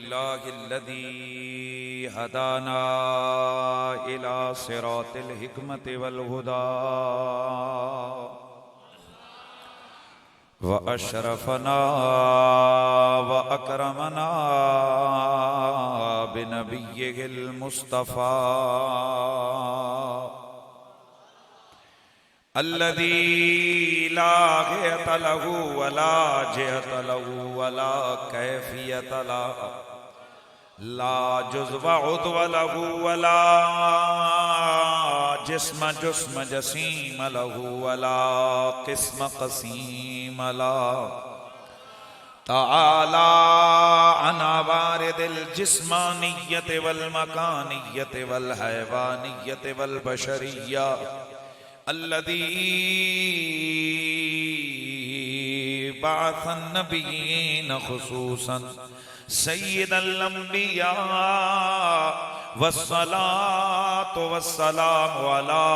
अल्हम्दुलिल्लाहिल्लज़ी हदाना इला सिरातिल हिकमति वल हुदा व अशरफना व अकरमना बिनबिय्यिहिल मुस्तफ़ा अल्लज़ी ला गियत लहू वला जिहत लहू वला कैफियत लहू ला जुज़्व उद्व लहू वला जिस्म जुस्म जसीम लहू वला क़िस्म क़सीम लहू तआला अना वारिदिल जिस्मानिय्यत वल मकानिय्यत वल हैवानिय्यत वल बशरिय्या अल्लज़ी बअसन नबिय्यीन खुसूसन सय्यिदल अंबिया वस्सलातु वस्सलामु अला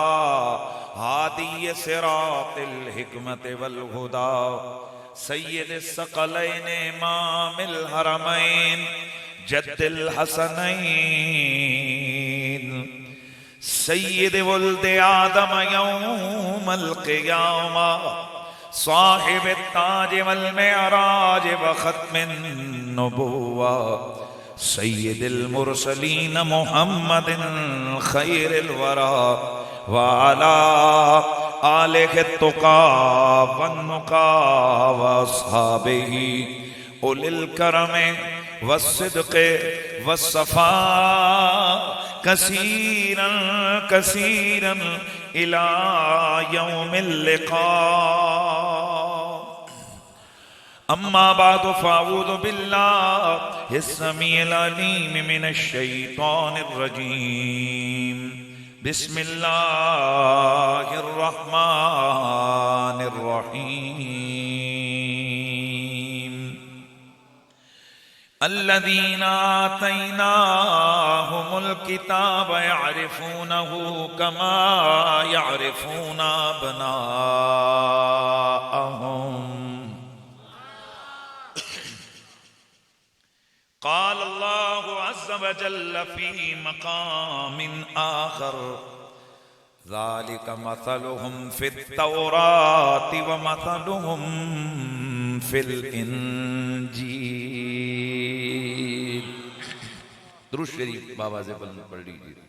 हादी सिरातिल हिकमति वल हुदा सय्यिदिस सकलैन इमामिल हरमैन जद्दिल हसनैन सय्यद वल्द आदम यौमल क़ियामा साहिब ताज वल मिअराज व खत्मिन नबुव्वा सय्यदिल मुरसलीन मुहम्मदिन खैरिल वरा व अला आलिहि तुक़ा वन नुक़ा व अस्हाबिही उलिल करम वस्सिद्क़ वस्सफ़ा कसीरन कसीरन इला यौमिल लिक़ा अम्मा बाद फ़अऊज़ु बिल्लाहिस समीइल अलीम मिनश शैतानिर रजीम बिस्मिल्लाहिर रहमानिर रहीम अल्लज़ीना आतैनाहुमुल किताब यअरिफूनहु कमा यअरिफूना अब्नाअहुम क़ाल अल्लाहु अज़्ज़ व जल्ल फ़ी मक़ामिन आख़र ज़ालिक मसलुहुम फ़ित तौराति व मसलुहुम फ़िल इंजील। दुरूद शरीफ बाबा से पढ़ लीजिए।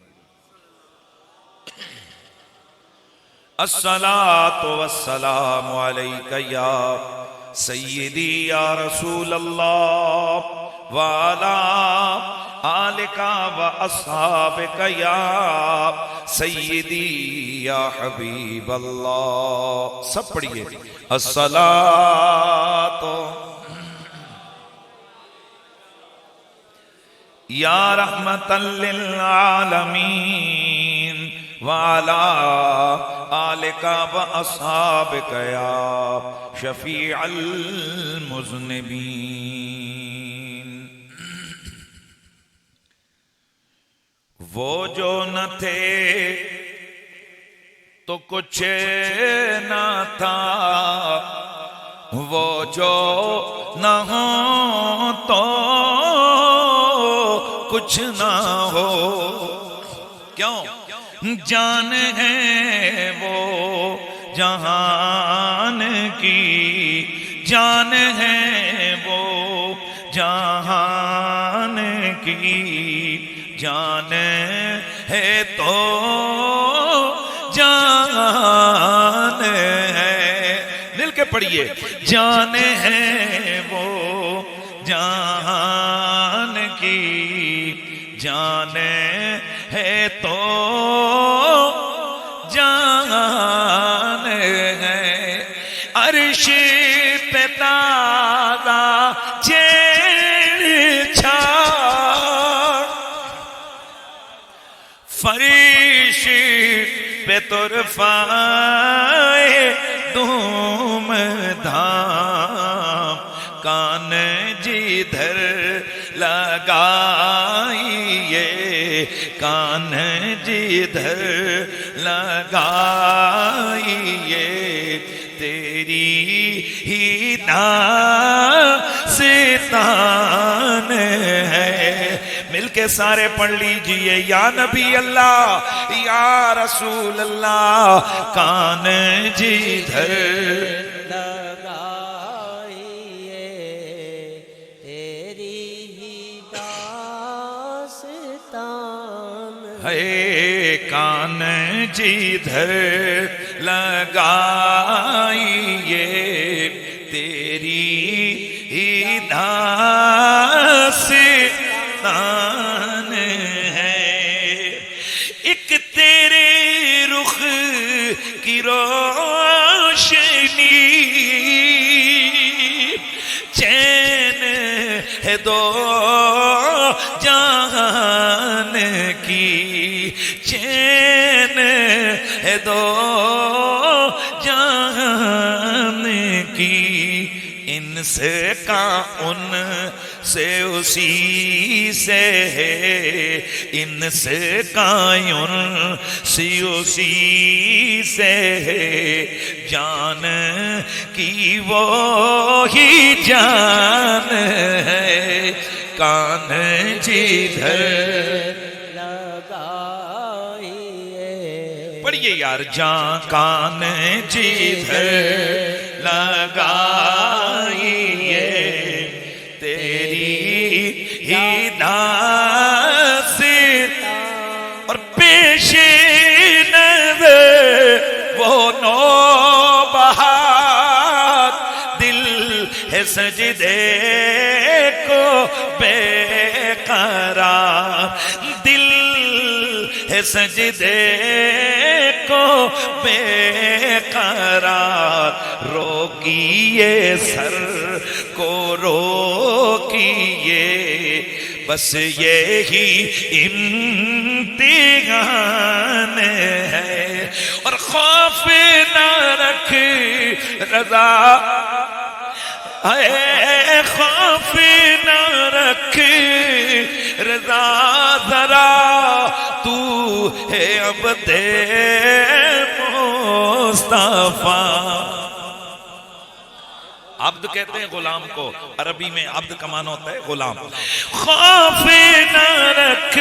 अस्सलातु वस्सलामु अलैका या सय्यदी या रसूल अल्लाह व अला आलिका व अस्हाबिका या सय्यदी या हबीब अल्लाह। सब पढ़िए। अस्सलातु या रहमतल लिल आलमीन व अला आलिका व अस्हाबिका या शफीअल मुज़निबीन। वो जो न थे तो कुछ न था, वो जो न हो तो कुछ न हो। क्यों? जान है वो जहान की, जान है वो जहान की, जान है तो जान है। मिल के पढ़िए। जान है वो जान की, जान है तो जान है। अर्श पे ताज़ा छेड़छाड़, फरीश पे तुरफ़ाए धूम धाम, कान जिधर लगाइए, कान जिधर लगाइए, तेरी ही दास्तान है। मिलके सारे पढ़ लीजिए, या नबी अल्लाह या रसूल अल्लाह, कान जिधर लगाइए तेरी ही दास्तान है, कान जिधर लगाइए तेरी ही दास्तान है। एक तेरे रुख की रोशनी, चैन है दो जान की, चैन है दो जान की, इनसे का उन से उसी से है, इनसे का उन से उसी से है, जान की वो ही जान है, कान जिधर लगाइए। पढ़िए यार, जान कान जिधर लगाइए तेरी ही दास्तान, और पेशे नज़र वो नौबहार, दिल है सजदे को बेकरार, दिल है सजदे को बेकरार, रोकिए सर को रोकिए, बस यही इम्तिहान है, और खौफ न रख रज़ा है, खौफ न रख रज़ा जरा, तू है अब्दे मुस्तफा। अब्द कहते हैं गुलाम को, अरबी में अब्द का माना होता है गुलाम। खौफ न रख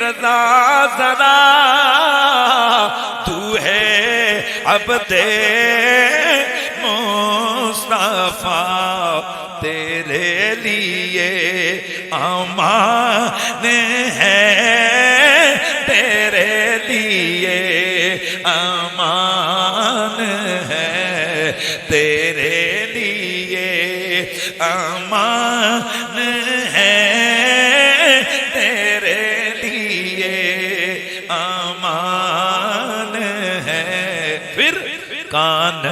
रज़ा जरा, तू है अब्दे मुस्तफा, तेरे लिए अमान है, तेरे लिए अमान है, तेरे लिए अमान है, तेरे लिए अमान है। फिर कान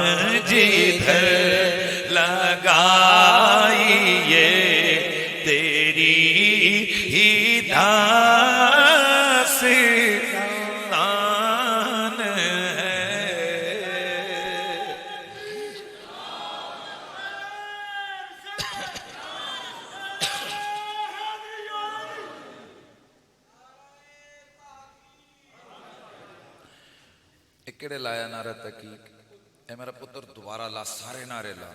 जिधर लगाइए तेरी ही दास्तान है। केड़े लाया नारा तकीक, ए मेरा पुत्र दोबारा ला, सारे नारे ला।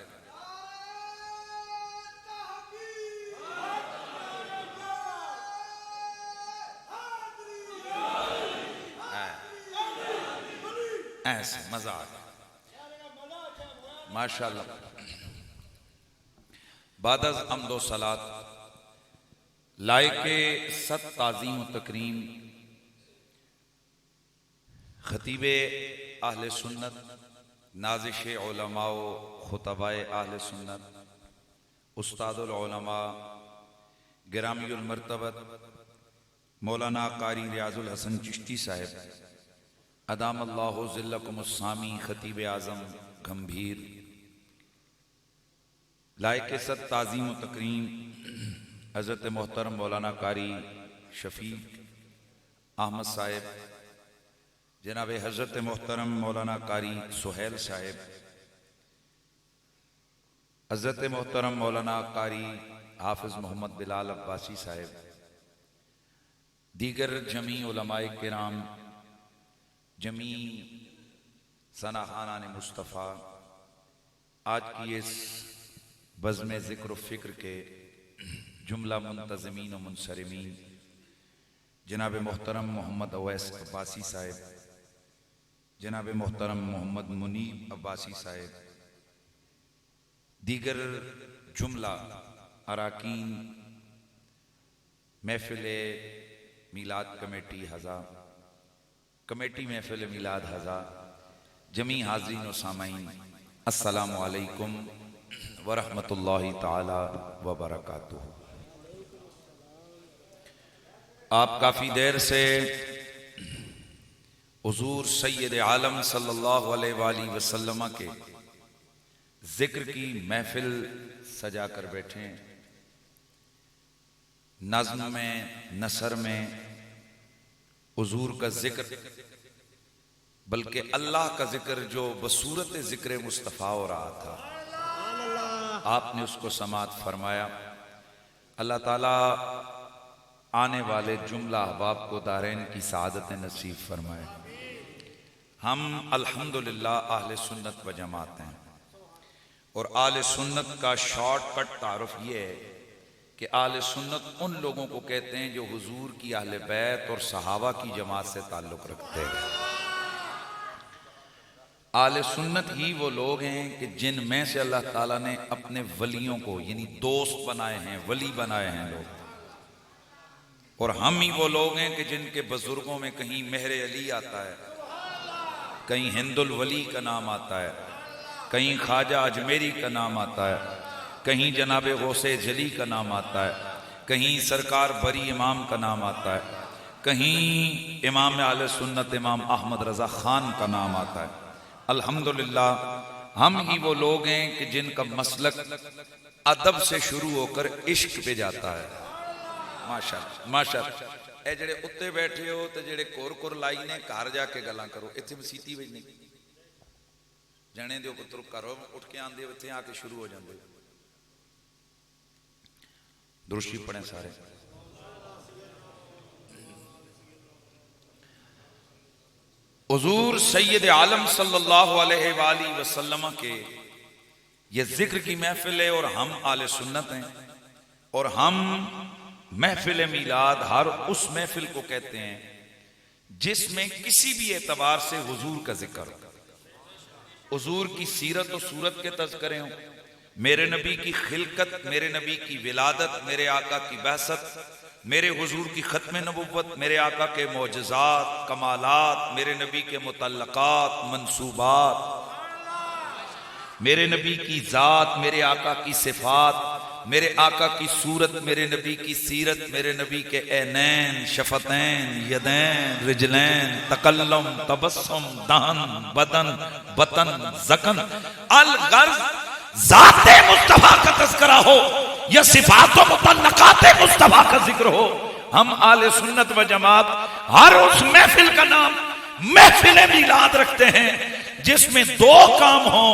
ऐसे मजा आ गया माशाल्लाह। बादज अम्दो सलात लायके सत ताज़ीम व तकरीम खतीबे आहले सुन्नत, नाज़िशे उलमाओ खुतबाए आहले सुन्नत, उस्तादुल उलमा गिरामीउल मर्तबत मौलाना कारी रियाजुल हसन चिश्ती साहिब, अदामल्लाहु ज़िल्लकुमुस्सामी खतीब आज़म गंभीर, लायके सत ताज़ीम व तकरीम हज़रत मोहतरम मौलाना कारी शफीक अहमद साहिब, जनाब हज़रत मोहतरम मौलाना कारी सुहेल साहिब, हज़रत मोहतरम मौलाना कारी हाफिज़ मोहम्मद बिलाल अब्बासी साहिब, दीगर जमी उलमाए किराम, जमी सनाखाना मुस्तफ़ा, आज की इस बज़्म ज़िक्र फ़िक्र के जुमला मुंतज़मीन व मुनसरिमीन, जनाब मोहतरम मोहम्मद अवैस अब्बासी साहिब, जनाब मोहतरम मोहम्मद मुनीब अब्बासी साहिब, दीगर जुमला अराकीन महफिल मिलाद कमेटी हज़ा, कमेटी महफिल मिलाद हज़ा, जमी हाज़रीन व सामाईन, अस्सलामु अलैकुम व रहमतुल्लाहि ताला व बरकातुहू। आप काफ़ी देर से हुज़ूर सैयद आलम सल्लल्लाहु अलैहि वसल्लम के जिक्र की महफिल सजा कर बैठे हैं। नज़्म में, नसर में हुज़ूर का जिक्र, बल्कि अल्लाह का जिक्र जो बसूरत जिक्र मुस्तफ़ा हो रहा था, आपने उसको समात फरमाया। अल्लाह ताला आने वाले जुमला अहबाब को दारैन की सआदत नसीब फरमाए। हम अल्हम्दुलिल्लाह अहले सुन्नत व जमात हैं, और आले सुन्नत का शॉर्टकट तारुफ ये है कि आले सुन्नत उन लोगों को कहते हैं जो हुजूर की अहले बैत और सहाबा की जमात से ताल्लुक़ रखते हैं। आले सुन्नत ही वो लोग हैं कि जिनमें से अल्लाह ताला ने अपने वलियों को यानी दोस्त बनाए हैं, वली बनाए हैं लोग। और हम ही वो लोग हैं कि जिनके बुजुर्गों में कहीं मेहर अली आता है, कहीं हिंदुल वली का नाम आता है, कहीं ख्वाजा अजमेरी का नाम आता है, कहीं जनाब गौसे जली का नाम आता है, कहीं सरकार बरी इमाम का नाम आता है, कहीं इमाम आले सुन्नत इमाम अहमद रज़ा खान का नाम आता है। अल्हम्दुलिल्लाह हम ही वो लोग हैं कि जिनका मसलक अदब से शुरू होकर इश्क पे जाता है। माशाअल्लाह माशाअल्लाह। ए जेड़े उत्ते बैठे हो ते जेड़े कोर लाई ने घर जाके गल्लां करो, इत्थे मसीती विच नहीं जाने दिओ पुत्र, करो उठ के आंदे इत्थे आके शुरू हो जांदे। दुरूशी पढ़े सारे। हुजूर सैयद आलम सल्लल्लाहु अलैहि वसल्लम के ये जिक्र की महफिल है, और हम आले सुन्नत हैं, और हम महफिल मिलाद हर उस महफिल को कहते हैं जिसमें किसी भी एतबार से हुजूर का जिक्र, हुजूर की सीरत और सूरत के तज़किरे हों, मेरे नबी की खिलकत, मेरे नबी की विलादत, मेरे आका की बहसत, मेरे हुजूर की खत्म नबुव्वत, मेरे आका के मोजज़ात, कमालात, मेरे नबी के मुतल्लक़ात, मंसूबात, मेरे नबी की ज़ात, मेरे आका की सिफ़ात, मेरे आका की सूरत, मेरे नबी की सीरत, मेरे नबी के ऐनैन, शफ़तैन, यदैन, रिजलैन, तकल्लुम, तबस्सुम, दहन, बदन, बतन, ज़कन, अल-गर्ज़ ज़ाते मुस्तफ़ा का तज़किरा हो या सिफ़ात व मुतल्लक़ात मुस्तफ़ा का जिक्र हो, हम आले सुन्नत व जमात हर उस महफिल का नाम महफिल मिलाद रखते हैं जिसमें दो काम हो,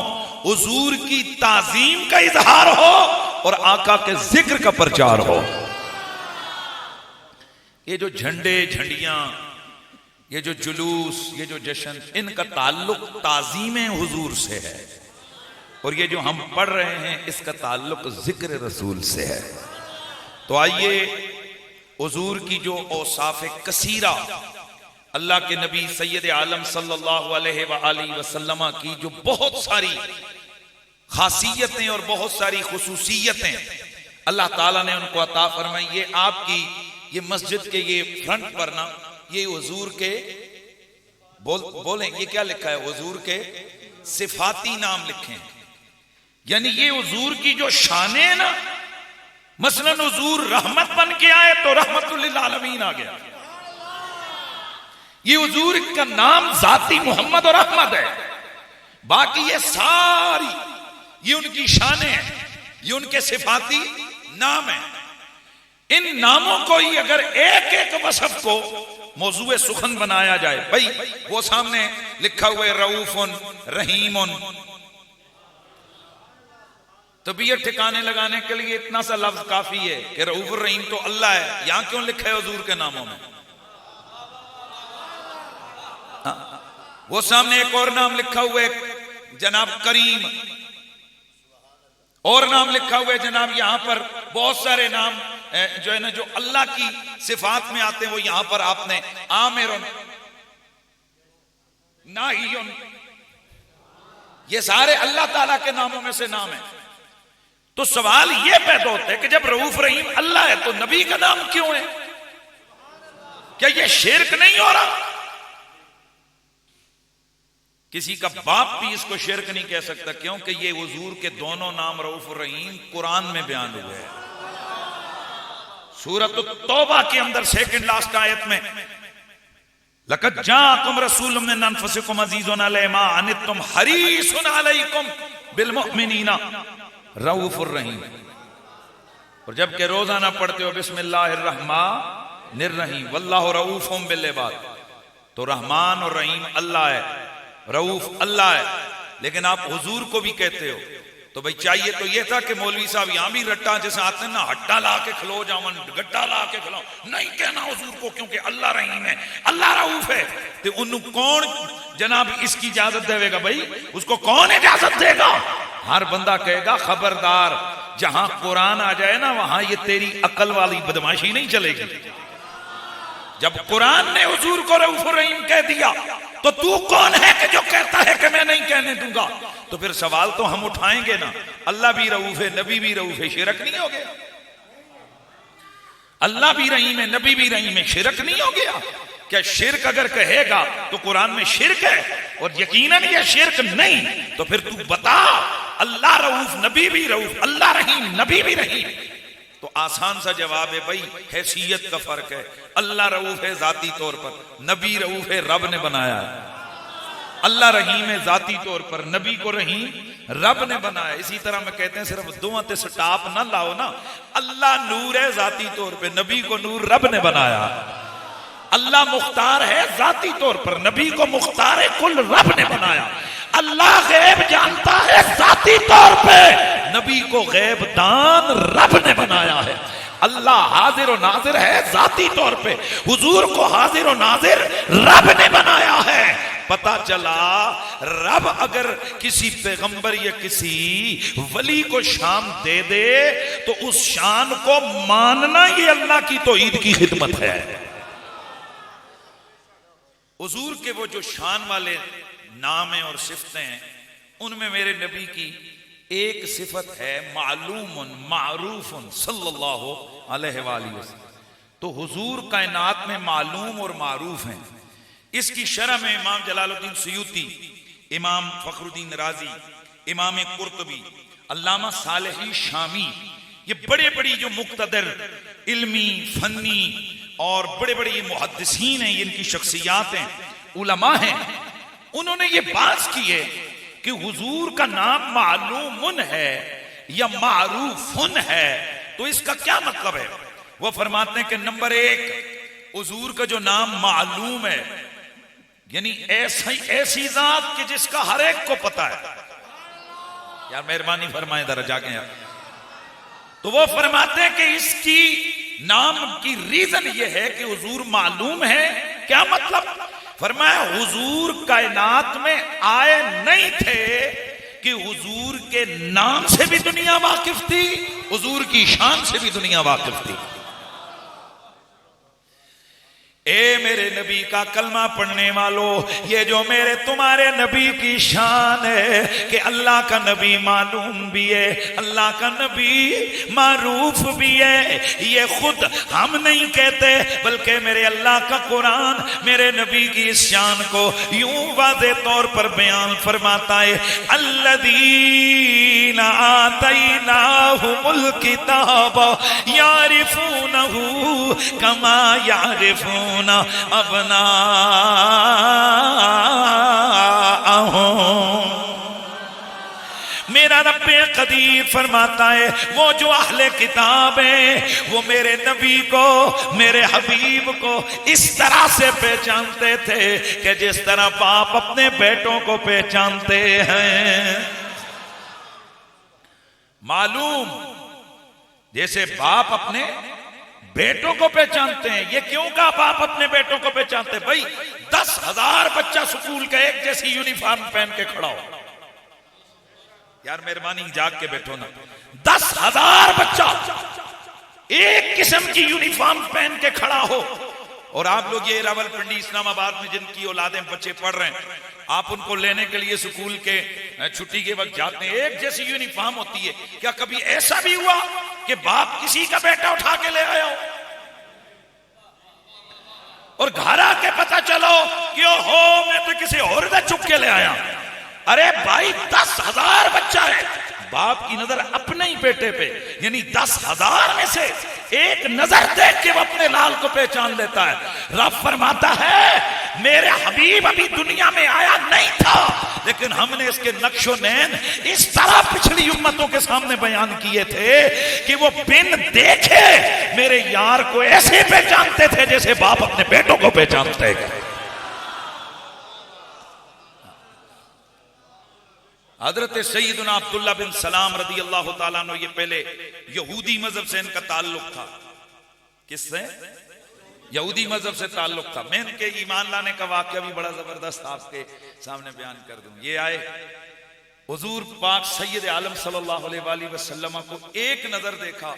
हुजूर की ताज़ीम का इजहार हो और आका के जिक्र का प्रचार हो। ये जो झंडे झंडियां, ये जो जुलूस, ये जो जश्न, इनका ताल्लुक ताज़ीम हुजूर से है, और ये जो हम पढ़ रहे हैं इसका ताल्लुक जिक्र रसूल से है। तो आइए हुजूर की जो औसाफ कसीरा, अल्लाह के नबी सैयद आलम सल्लल्लाहु अलैहि वसल्लम की जो बहुत सारी खासियतें और बहुत सारी खुसूसियतें अल्लाह ताला ने उनको अता फरमाई। ये आपकी ये मस्जिद के ये फ्रंट पर ना, ये हुजूर के बोलें ये क्या लिखा है, हुजूर के सिफाती नाम लिखे हैं, यानी ये हुजूर की जो शाने है ना, मसलन हुजूर रहमत बन के आए तो रहमतुल लिल आलमीन आ गया। ये हुजूर का नाम जाती मोहम्मद और अहमद है, बाकी ये सारी ये उनकी शाने हैं, ये उनके सिफाती नाम है। इन नामों को ही अगर एक एक वसफ को मौजूए सुखन बनाया जाए, भाई वो सामने लिखा हुआ है रऊफुन रहीमुन, तो भी ये ठिकाने लगाने के लिए इतना सा लफ्ज काफी है कि रऊफ रहीम तो अल्लाह है, यहां क्यों लिखा है हुजूर के नामों में? वो सामने एक और नाम लिखा हुआ है जनाब करीम, और नाम लिखा हुआ है जनाब, यहां पर बहुत सारे नाम जो है ना, जो अल्लाह की सिफात में आते हैं, वो यहां पर आपने आमिरुन, नाहियुन, ये सारे अल्लाह ताला के नामों में से नाम है। तो सवाल यह पैदा होता है कि जब रऊफ रहीम अल्लाह है तो नबी का नाम क्यों है? क्या यह शिर्क नहीं हो रहा? किसी का बाप भी इसको शिर्क नहीं कह सकता, क्योंकि ये हुजूर के दोनों नाम रऊफ और रहीम कुरान में बयान हुए हैं। सूरत तौबा के अंदर सेकंड लास्ट आयत में, लक़द जाअकुम रसूलुम मिन अनफुसिकुम अज़ीज़ुन अलैहि मा अनित्तुम हरीसुन अलैकुम बिल मुमिनीना रऊफुर रहीम। और जबकि रोजाना पढ़ते हो बिस्मिल्लाहिर रहमानिर रहीम वल्लाहु रऊफुम बिल इबाद, तो रहमान और रहीम अल्लाह है, रऊफ अल्लाह है, लेकिन आप हुजूर को भी कहते हो। तो भाई चाहिए तो यह था कि मौलवी साहब यहां भी रट्टा जैसे आते हैं ना, हट्टा ला के खिलो जावन, गट्टा ला के खिलो, नहीं कहना हुजूर को, क्योंकि अल्लाह रहीम है, अल्लाह रऊफ है। तो उन्हें कौन जनाब इसकी इजाजत देगा? भाई उसको कौन इजाजत देगा? हर बंदा कहेगा खबरदार, जहां कुरान आ जाए ना, वहां ये तेरी अकल वाली बदमाशी नहीं चलेगी। जब कुरान ने हुजूर को रऊफ रहीम कह दिया, तो तू कौन है कि जो कहता है कि मैं नहीं कहने दूंगा? तो फिर सवाल तो हम उठाएंगे ना, अल्लाह भी रऊफ है, नबी भी रऊफ है, शिरक नहीं हो गया? अल्लाह भी रहीम है, नबी भी रहीम है, शिरक नहीं हो गया? क्या शिरक अगर कहेगा तो कुरान में शिरक है, और यकीनन यह शिरक नहीं, तो फिर तू बता, अल्लाह रऊफ, नबी भी रऊफ, अल्लाह रहीम, नबी भी रहीम। तो आसान सा जवाब है भाई, हैसियत का फर्क है। अल्लाह रऊफ है जाती तौर पर, नबी रऊफ है, रब ने बनाया है। अल्लाह रहीम है जाती तौर पर, नबी को रहीम रब ने बनाया। इसी तरह मैं कहते हैं सिर्फ दो ते स्टाप ना लाओ ना, अल्लाह नूर है जाती तौर पर, नबी को नूर रब ने बनाया। अल्लाह मुख्तार है जाती तौर पर, नबी को मुख्तार कुल रब ने बनाया। अल्लाह गैब जानता है जाती तौर पे, नबी को गैब दान रब ने बनाया है। अल्लाह हाजिर और नाजिर है जाती तौर पे, हुजूर को हाजिर और नाजिर रब ने बनाया है। पता चला रब अगर किसी पैगंबर या किसी वली को शान दे दे, तो उस शान को मानना ये अल्लाह की तौहीद की खिदमत है। हुजूर के वो जो शान वाले नाम है और सिफतें हैं, उनमें मेरे नबी की एक सिफत है मालूमुन मारूफुन सल्लल्लाहु अलैहि वसल्लम। तो हुजूर कायनात में मालूम और मारूफ हैं। इसकी शरह में इमाम जलालुद्दीन सुयूती, इमाम फखरुद्दीन राजी, इमाम कुर्तुबी, अल्लामा सालेही शामी, ये बड़े बड़ी जो मुक्तदर इल्मी फन्नी और बड़े बड़े ये मुहद्दिसीन हैं, इनकी शख्सियात हैं, उलमा हैं, उन्होंने ये बात की है कि हुजूर का नाम मालूमुन है या मारूफुन है, तो इसका क्या मतलब है? वो फरमाते हैं कि नंबर एक, हुजूर का जो नाम मालूम है, यानी ऐसी जात कि जिसका हर एक को पता है। यार मेहरबानी फरमाए जरा जाके यार। तो वो फरमाते हैं कि इसकी नाम की रीजन ये है कि हुजूर मालूम है। क्या मतलब? फरमाया हुजूर कायनात में आए नहीं थे कि हुजूर के नाम से भी दुनिया वाकिफ थी, हुजूर की शान से भी दुनिया वाकिफ थी। ए मेरे नबी का कलमा पढ़ने वालों, ये जो मेरे तुम्हारे नबी की शान है कि अल्लाह का नबी मालूम भी है, अल्लाह का नबी मारूफ भी है, ये खुद हम नहीं कहते, बल्कि मेरे अल्लाह का कुरान मेरे नबी की इस शान को यूं वाज़े तौर पर बयान फरमाता है, अल्लज़ीना आतैनाहुमुल किताब यारिफूनहु कमा यारिफून अपना। मेरा रब्बे कदीर फरमाता है, वो जो अहले किताब है वो मेरे नबी को, मेरे हबीब को इस तरह से पहचानते थे कि जिस तरह बाप अपने बेटों को पहचानते हैं। मालूम, जैसे बाप अपने बेटों को पहचानते हैं। ये क्यों कहा बाप अपने बेटों को पहचानते हैं? भाई 10,000 बच्चा स्कूल का एक जैसी यूनिफॉर्म पहन के खड़ा हो। यार मेहरबानी जाग के बैठो ना, 10,000 बच्चा एक किस्म की यूनिफॉर्म पहन के खड़ा हो। और आप लोग ये रावलपिंडी इस्लामाबाद में जिनकी औलादें बच्चे पढ़ रहे हैं, आप उनको लेने के लिए स्कूल के छुट्टी के वक्त जाते हैं, एक जैसी यूनिफॉर्म होती है। क्या कभी ऐसा भी हुआ कि बाप किसी का बेटा उठा के ले आया हो और घर आके पता चलो कि ओहो मैं तो किसी और का चुप के ले आया? अरे भाई 10,000 बच्चा है, बाप की नजर अपने ही बेटे पे, यानी 10,000 में से एक नजर देख के वो अपने लाल को पहचान लेता है। रब फरमाता है मेरे हबीब अभी दुनिया में आया नहीं था, लेकिन हमने इसके नक्शो नैन इस तरह पिछली उम्मतों के सामने बयान किए थे कि वो बिन देखे मेरे यार को ऐसे पहचानते थे जैसे बाप अपने बेटों को पहचानते हैं। हजरत सैयदना अब्दुल्ला बिन सलाम रदी अल्लाह तआला अन्हु, ये पहले यहूदी मजहब से इनका ताल्लुक था। किससे? यहूदी मजहब से ताल्लुक था। मैं इनके ईमान लाने का वाकया भी बड़ा जबरदस्त आपके सामने बयान कर दूं। ये आए हुजूर पाक सैयद आलम सल्लल्लाहु अलैहि वसल्लम को एक नजर देखा,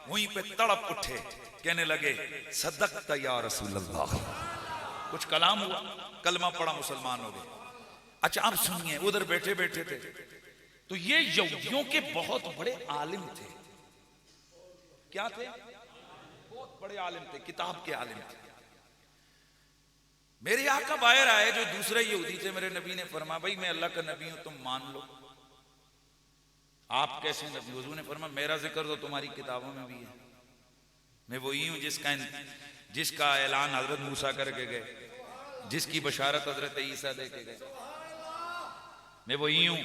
वहीं पे तड़प उठे, कहने लगे सदक़त या रसूल अल्लाह। कुछ कलाम हुआ, कलमा पढ़ा, मुसलमान हो गए। अच्छा आप सुनिए, उधर बैठे बैठे थे तो ये यहूदियों के बहुत बड़े आलिम थे। क्या थे? बहुत बड़े आलिम थे, किताब के आलिम थे। मेरे आका बाहर आए जो दूसरे यहूदी थे, मेरे नबी ने फरमाया भाई मैं अल्लाह का नबी हूं, तुम मान लो। आप कैसे नबी? हुजूर ने फरमाया मेरा जिक्र तो तुम्हारी किताबों में भी है, मैं वही हूं जिसका ऐलान हजरत मूसा करके गए, जिसकी बशारत हजरत ईसा दे के गए। मैं वही हूं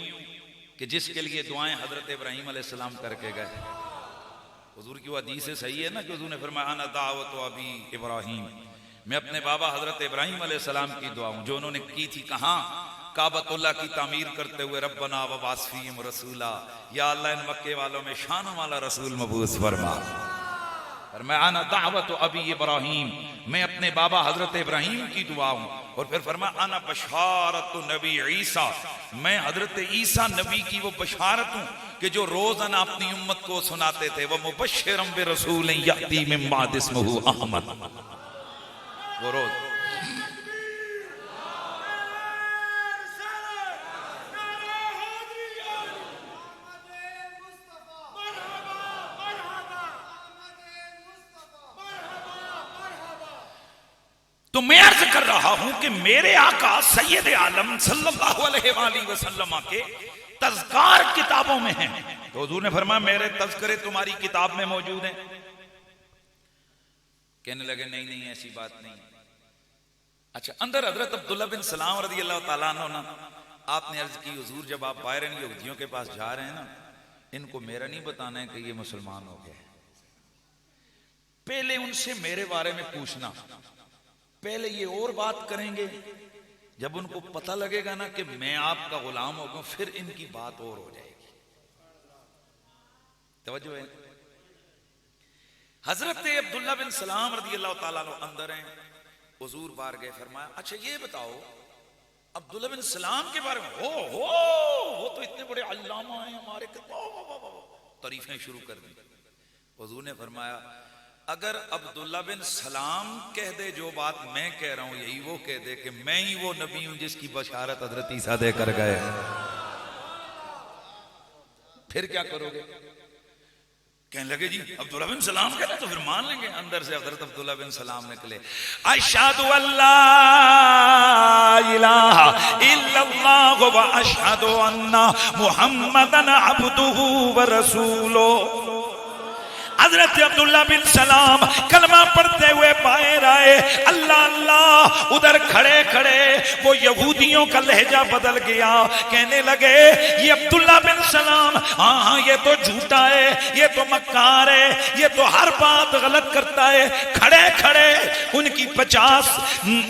कि जिसके लिए दुआएं हजरत इब्राहिम अलैहिस्सलाम करके गए। हुजूर की वो हदीस से सही है ना कि हुजूर ने फरमाया अना दावत अबी इब्राहिम, मैं अपने बाबा हजरत इब्राहिम अलैहिस्सलाम की दुआ हूं जो उन्होंने की थी। कहां? काबतुल्लाह की तामीर करते हुए रब्बना वबास फीहिम रसूला, या अल्लाह इन मक्के वालों में शान वाला रसूल मबूस फरमा। और मैं आना दावत अबी इब्राहिम, मैं अपने बाबा हजरत इब्राहिम की दुआ हूं। और फिर फरमाया आना बशारत नबी ईसा, मैं हजरत ईसा नबी की वो बशारत हूं कि जो रोजाना अपनी उम्मत को सुनाते थे, वह मुबश्शिरम बिरसूल याती मिन बाद इस्मुहु अहमद। वो रोज तो मैं अर्ज कर रहा हूं कि मेरे आका सैयद आलम सल्लल्लाहु अलैहि वसल्लम के तज़कार किताबों में हैं। तो हुजूर ने फरमाया मेरे तज़करे तुम्हारी किताब में मौजूद हैं। कहने लगे नहीं नहीं ऐसी बात नहीं। अच्छा, अंदर हजरत अब्दुल्ला बिन सलाम रज़ी अल्लाह तआला अन्हु ना, आपने अर्ज की हुजूर जब आप बाहर इन यहूदियों के पास जा रहे हैं ना, इनको मेरा नहीं बताना है कि ये मुसलमान हो गए, पहले उनसे मेरे बारे में पूछना। पहले ये और बात करेंगे, जब उनको पता लगेगा ना कि मैं आपका गुलाम हो गया, फिर इनकी बात और हो जाएगी। तवज्जो है। हजरत अब्दुल्ला बिन सलाम रज़ी अल्लाह तआला अन्हु अंदर हैं, हुजूर बाहर गए। फरमाया अच्छा ये बताओ अब्दुल्ला बिन सलाम के बारे में, हो वो तो इतने बड़े अल्लामा हैं हमारे, तारीफें शुरू कर दी। हुजूर ने फरमाया अगर अब्दुल्ला बिन सलाम कह दे जो बात मैं कह रहा हूं, यही वो कह दे कि मैं ही वो नबी हूं जिसकी बशारत हजरत ईसा दे कर गए, फिर क्या करोगे? कहने लगे जी अब्दुल्ला बिन सलाम कहते तो फिर मान लेंगे। अंदर से हजरत अब्दुल्ला बिन सलाम निकले, अशहदु अल्ला इलाहा इल्लल्लाह व अशहदु अन्ना मुहम्मदन अब्दुहु व रसूलुहु। हजरत अब्दुल्ला बिन सलाम कलमा पढ़ते हुए बाहर आए। अल्लाह अल्लाह, उधर खड़े खड़े वो यहूदियों का लहजा बदल गया। कहने लगे ये अब्दुल्ला बिन सलाम, हाँ ये तो झूठा है, ये तो मक्कार है, ये तो हर बात गलत करता है। खड़े खड़े उनकी 50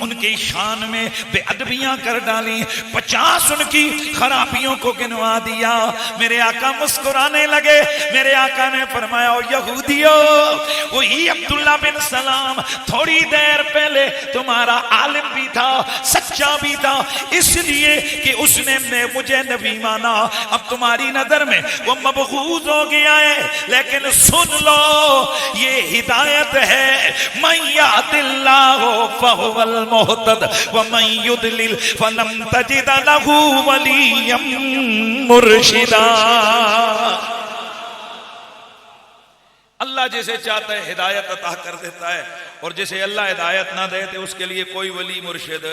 उनकी शान में बेअदबियां कर डाली, 50 उनकी खराबियों को गिनवा दिया। मेरे आका मुस्कुराने लगे। मेरे आका ने फरमाया यहूदियों, वही अब्दुल्ला बिन सलाम थोड़ी देर खैर पहले तुम्हारा आलिम भी था, सच्चा भी था, इसलिए कि उसने मुझे नबी माना, अब तुम्हारी नजर में वो मबगूज हो गया है। लेकिन सुन लो, ये हिदायत है, मन यहदिल्लाहु फहुवल मुहतद व मन युद्लिल फलम तजिद लहू वलिय्यम मुर्शिदा। अल्लाह जिसे चाहता है हिदायत अता कर देता है, और जिसे अल्लाह हिदायत ना दे तो उसके लिए कोई वली मुर्शिद,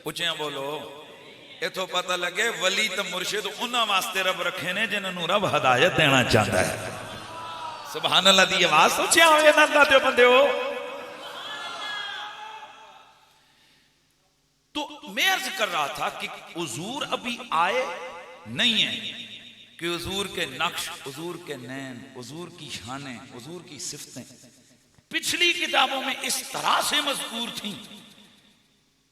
ऊंचियां बोलो, इथों पता लगे वली तो मुर्शिद उन्हां वास्ते रब रखे ने जिन्होंने रब हिदायत देना चाहता है। सुभान अल्लाह दी आवाज ऊंचियां हो ना अल्लाह दे बंदे हो। तो मैं अर्ज कर रहा था कि हुजूर अभी आए नहीं है कि हुजूर के नक्श, हुजूर के नैन, हुजूर की शानें, हुजूर की सिफतें पिछली किताबों में इस तरह से मज़कूर थी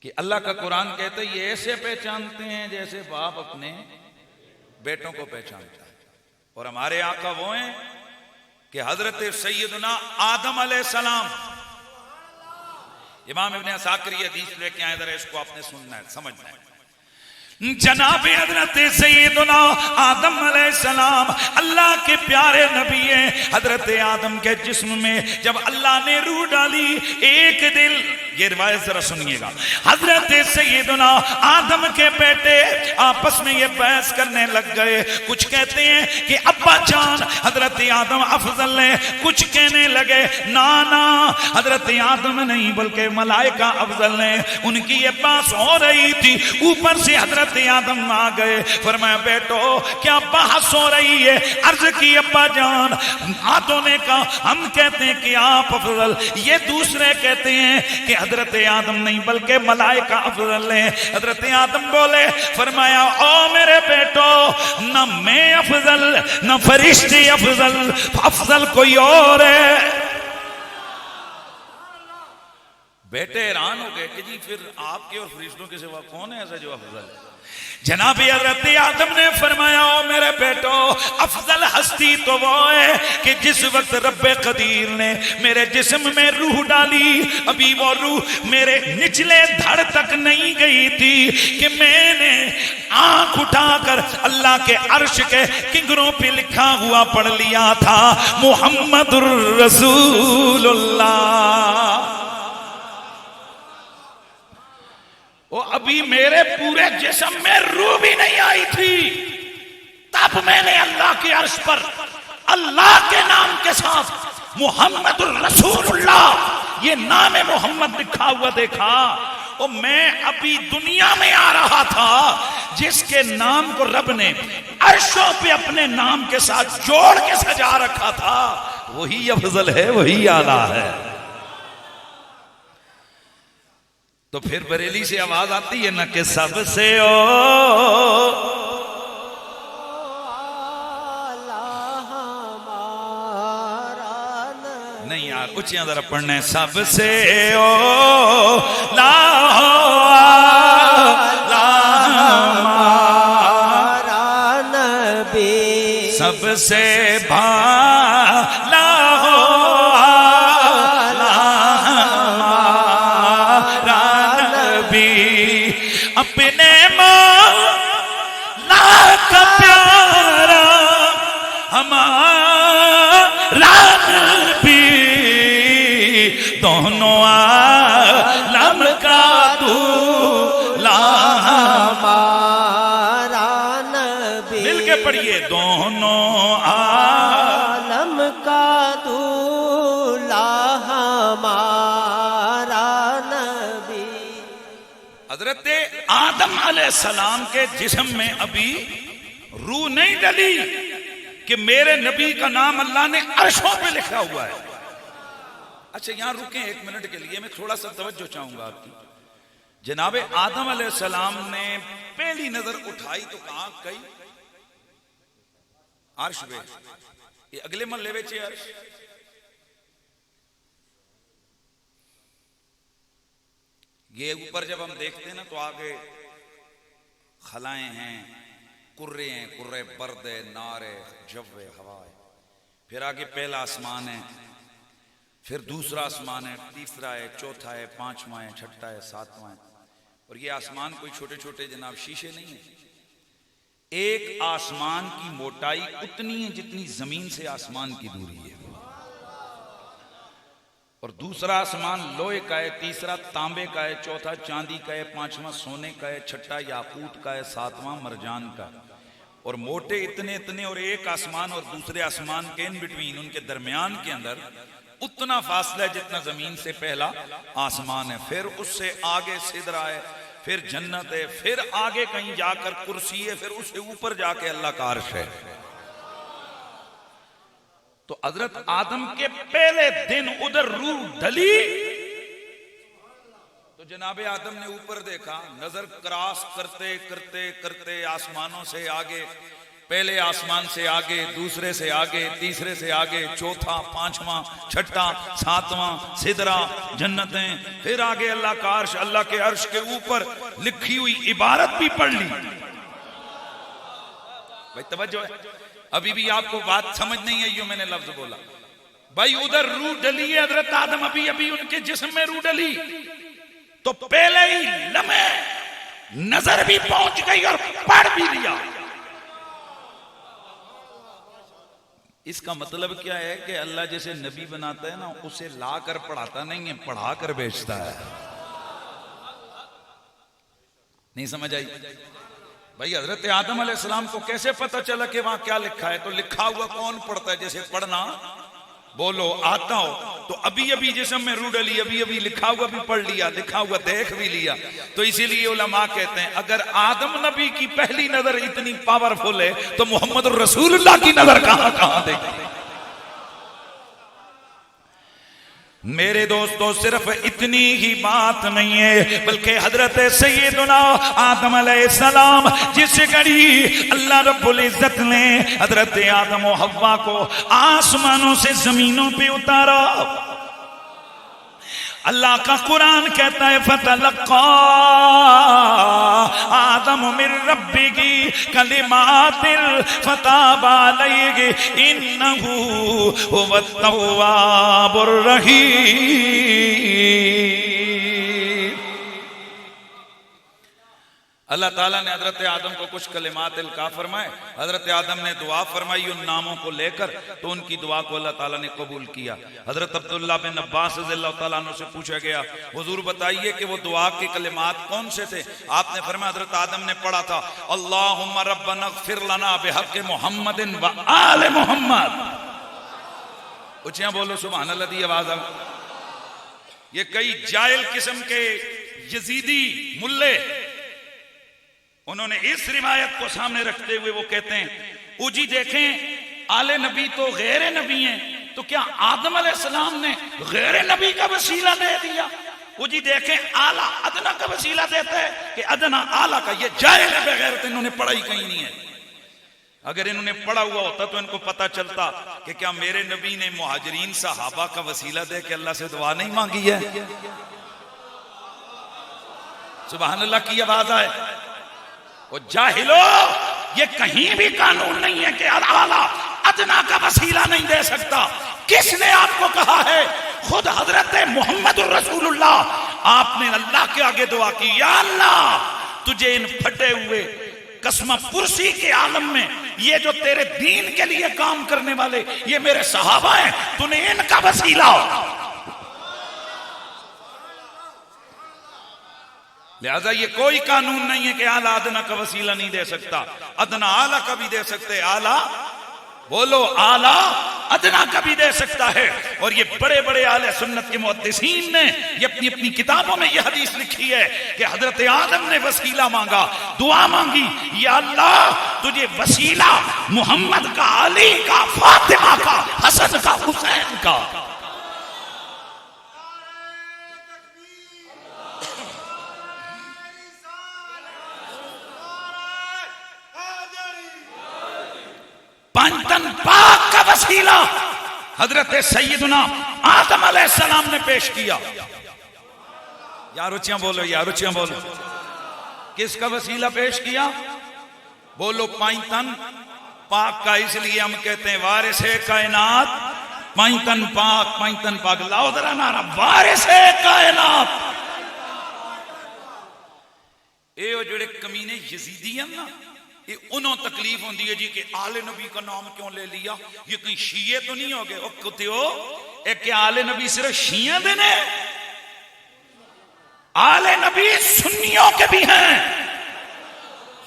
कि अल्लाह का कुरान कहते ये ऐसे पहचानते हैं जैसे बाप अपने बेटों को पहचानता है। और हमारे आका वो हैं कि हजरत सैयदना आदम अलैहिस्सलाम, इमाम इब्ने असाकिर ये हदीस लेके आए, जरा इसको आपने सुनना है, समझना है। जनाब हजरत सैयदना आदम अलैहिस्सलाम अल्लाह के प्यारे नबी हैं। हजरत आदम के जिस्म में जब अल्लाह ने रूह डाली, एक दिल, ये रिवायत जरा सुनिएगा, हजरत सैयदना आदम के बेटे आपस में ये बहस करने लग गए। कुछ कहते हैं कि अब्बा जान हजरत आदम अफजल है, कुछ कहने लगे ना ना हजरत आदम नहीं बल्कि मलाइका अफजल है। उनकी ये बात हो रही थी, ऊपर से हजरत आदम आ गए। फरमाया बेटो क्या बहस हो रही है? अर्ज की अब्बा जान, आदों ने कहा हम कहते हैं कि आप अफजल, ये दूसरे कहते हैं कि हजरत आदम नहीं बल्कि मलाइका अफजल है। हजरत आदम बोले, फरमाया ओ मेरे बेटो, न मैं अफजल न फरिश्ते अफजल, अफजल कोई और है। बेटे हैरान हो गए कि जी फिर आपके और फरिश्तों के सिवा कौन है ऐसा जो अफजल है? जनाब हजरत आदम ने फरमाया ओ मेरे बेटो, अफजल हस्ती तो वो है कि जिस वक्त रब्बे कदीर ने मेरे जिस्म में रूह डाली, अभी वो रूह मेरे निचले धड़ तक नहीं गई थी कि मैंने आंख उठाकर अल्लाह के अर्श के किंगरों पे लिखा हुआ पढ़ लिया था, मुहम्मदुर रसूलुल्लाह। वो अभी मेरे पूरे जिस्म में रूह भी नहीं आई थी, तब मैंने अल्लाह के अर्श पर अल्लाह के नाम के साथ मुहम्मदुर रसूलुल्लाह ये नाम मोहम्मद लिखा हुआ देखा। और मैं अभी दुनिया में आ रहा था जिसके नाम को रब ने अर्शों पे अपने नाम के साथ जोड़ के सजा रखा था, वही अफजल है, वही आला है। तो फिर बरेली से आवाज आती है ना कि सबसे नहीं यार, ऊंचियां जरा पढ़ना है, सबसे सबसे भाला हो अपने मौला का प्यारा हमारा नबी, दोनों आलम का दूल्हा हमारा नबी। मिल के पढ़िए, दोनों आलम का दूल्हा हमारा नबी। हजरत आदम अलैहिस्सलाम के जिस्म में अभी रूह नहीं डली कि मेरे नबी का नाम अल्लाह ने अर्शों पे लिखा हुआ है। अच्छा यहां रुके एक मिनट के लिए, मैं थोड़ा सा तवज्जो चाहूंगा आपकी। जनाब आदम अलैहिस्सलाम ने पहली नजर उठाई तो कहां गई? अर्श पे। ये अगले महल्ले में अर्श, ये ऊपर जब हम देखते हैं ना तो आगे खलाएं हैं, कुर्रे हैं, कुर्रे बर्द है, नार है, जव्वे हवा है, फिर आगे पहला आसमान है, फिर दूसरा आसमान है, तीसरा है, चौथा है, पांचवा है, छठा है, सातवां है। और ये आसमान कोई छोटे छोटे जनाब शीशे नहीं है। एक आसमान की मोटाई उतनी है जितनी जमीन से आसमान की दूरी है। और दूसरा आसमान लोहे का है, तीसरा तांबे का है, चौथा चांदी का है, पांचवा सोने का है, छठा याकूत का है, सातवां मरजान का। और मोटे इतने इतने, और एक आसमान और दूसरे आसमान के इन बिटवीन, उनके दरमियान के अंदर उतना फासला है जितना जमीन से पहला आसमान है। फिर उससे आगे सिदरा है, फिर जन्नत है, फिर आगे कहीं जाकर कुर्सी है, फिर उससे ऊपर जाके अल्लाह का अर्श है। तो हजरत आदम के पहले दिन उधर रूह ढली तो जनाबे आदम ने ऊपर देखा, नजर क्रॉस करते करते करते आसमानों से आगे, पहले आसमान से आगे, दूसरे से आगे, तीसरे से आगे, चौथा, पांचवा, छठा, सातवां, सिदरा, जन्नतें, फिर आगे अल्लाह का अर्श, अल्लाह के अर्श के ऊपर लिखी हुई इबारत भी पढ़ ली। भाई तवज्जो है, अभी भी आपको बात समझ नहीं आई, यो मैंने लफ्ज बोला। भाई उधर रूह डली है, हजरत आदम अभी अभी उनके जिस्म में रूह डली तो पहले ही लम्हे नजर भी पहुंच गई और पढ़ भी लिया। इसका मतलब क्या है कि अल्लाह जैसे नबी बनाता है ना, उसे ला कर पढ़ाता नहीं है, पढ़ा कर बेचता है। नहीं समझ आई? भाई हजरत आदम अलैहिस्सलाम को कैसे पता चला कि वहां क्या लिखा है? तो लिखा हुआ कौन पढ़ता है? जैसे पढ़ना बोलो आता हो तो अभी अभी जिस्म में रूह डली, अभी अभी लिखा हुआ भी पढ़ लिया, लिखा हुआ देख भी लिया। तो इसीलिए उलमा कहते हैं अगर आदम नबी की पहली नजर इतनी पावरफुल है तो मोहम्मद रसूलुल्लाह की नजर कहां कहां देखी। मेरे दोस्तों सिर्फ इतनी ही बात नहीं है, बल्कि हजरत सैयदुना आदम अलैहिस्सलाम जिस घड़ी अल्लाह रब्बुल इज्जत ने हजरत आदम और हव्वा को आसमानों से जमीनों पे उतारा, अल्लाह का कुरान कहता है फतलक्का आदम मिर रब्बिही कलिमातिन फताबा अलैहि इन्नहु हुवत तव्वाबुर रहीम। अल्लाह ताला ने हजरत आदम को कुछ कलिमात इल्का फरमाए, हजरत आदम ने दुआ फरमाई उन नामों को लेकर, तो उनकी दुआ को अल्लाह ताला ने कबूल किया। हजरत अब्दुल्लाह बिन अब्बास रज़ियल्लाहु ताला अन्हु से पूछा गया, हुजूर बताइए कि वो दुआ के कलिमात कौन से थे? आपने फरमाया हजरत आदम ने पढ़ा था अल्लाहुम्मा रब्बना इग़फिर लना बिहक़्क़ि मुहम्मदिन व आले मुहम्मद। ऊंचियां बोलो सुभान अल्लाह दी आवाज। ये कई जाहिल किस्म के यजीदी मुल्ले उन्होंने इस रिवायत को सामने रखते हुए वो कहते हैं उजी देखें आले नबी तो गैर नबी हैं, तो क्या आदम अलैहिस्सलाम ने गैर नबी का वसीला दे दिया? उजी देखें आला अदना का वसीला देता है कि अदना आला का, ये जाहिल है बगैर तो इन्होंने पढ़ाई कहीं नहीं है। अगर इन्होंने पढ़ा हुआ होता तो इनको पता चलता कि क्या मेरे नबी ने मुहाजिरीन सहाबा का वसीला दे के अल्लाह से दुआ नहीं मांगी है? सुभान अल्लाह की आवाज आए। और जाहिलो ये कहीं भी कानून नहीं है कि आला अदना का वसीला नहीं दे सकता। किसने आपको कहा है? खुद हजरत मोहम्मद रसूलुल्लाह आपने अल्लाह के आगे दुआ की, या अल्लाह तुझे इन फटे हुए कसम पुरसी के आलम में ये जो तेरे दीन के लिए काम करने वाले ये मेरे सहाबा हैं, तूने इनका वसीला। लिहाजा ये कोई कानून नहीं है कि आला अदना का वसीला नहीं दे सकता। अदना आला का भी दे सकते, आला बोलो आला अदना का भी दे सकता है। और ये बड़े बड़े आले सुन्नत के मुहद्दिसीन ने ये अपनी अपनी किताबों में ये हदीस लिखी है कि हजरत आदम ने वसीला मांगा, दुआ मांगी, या अल्लाह तुझे वसीला मोहम्मद का, अली का, फातिमा का, हसन का, हुसैन का। पंचतन पाक का वसीला हजरत सैयदुना आदम अलैहिस्सलाम ने पेश किया। यार ऊंचियां बोलो, यार ऊंचियां बोलो। किसका वसीला पेश किया? बोलो पंचतन पाक का। इसलिए हम कहते हैं वारिस कायनात पैतन पाक लाओ जरा नारा वारिस कायनात। ये जोड़े कमीने यजीदी हैं ना, ये उन्हों तकलीफ होती है जी कि आले नबी का नाम क्यों ले लिया, ये कहीं शीए तो नहीं हो गए। कुत्तियो क्या आले नबी सिर्फ शिया दे ने? आले नबी सुन्नियों के भी हैं।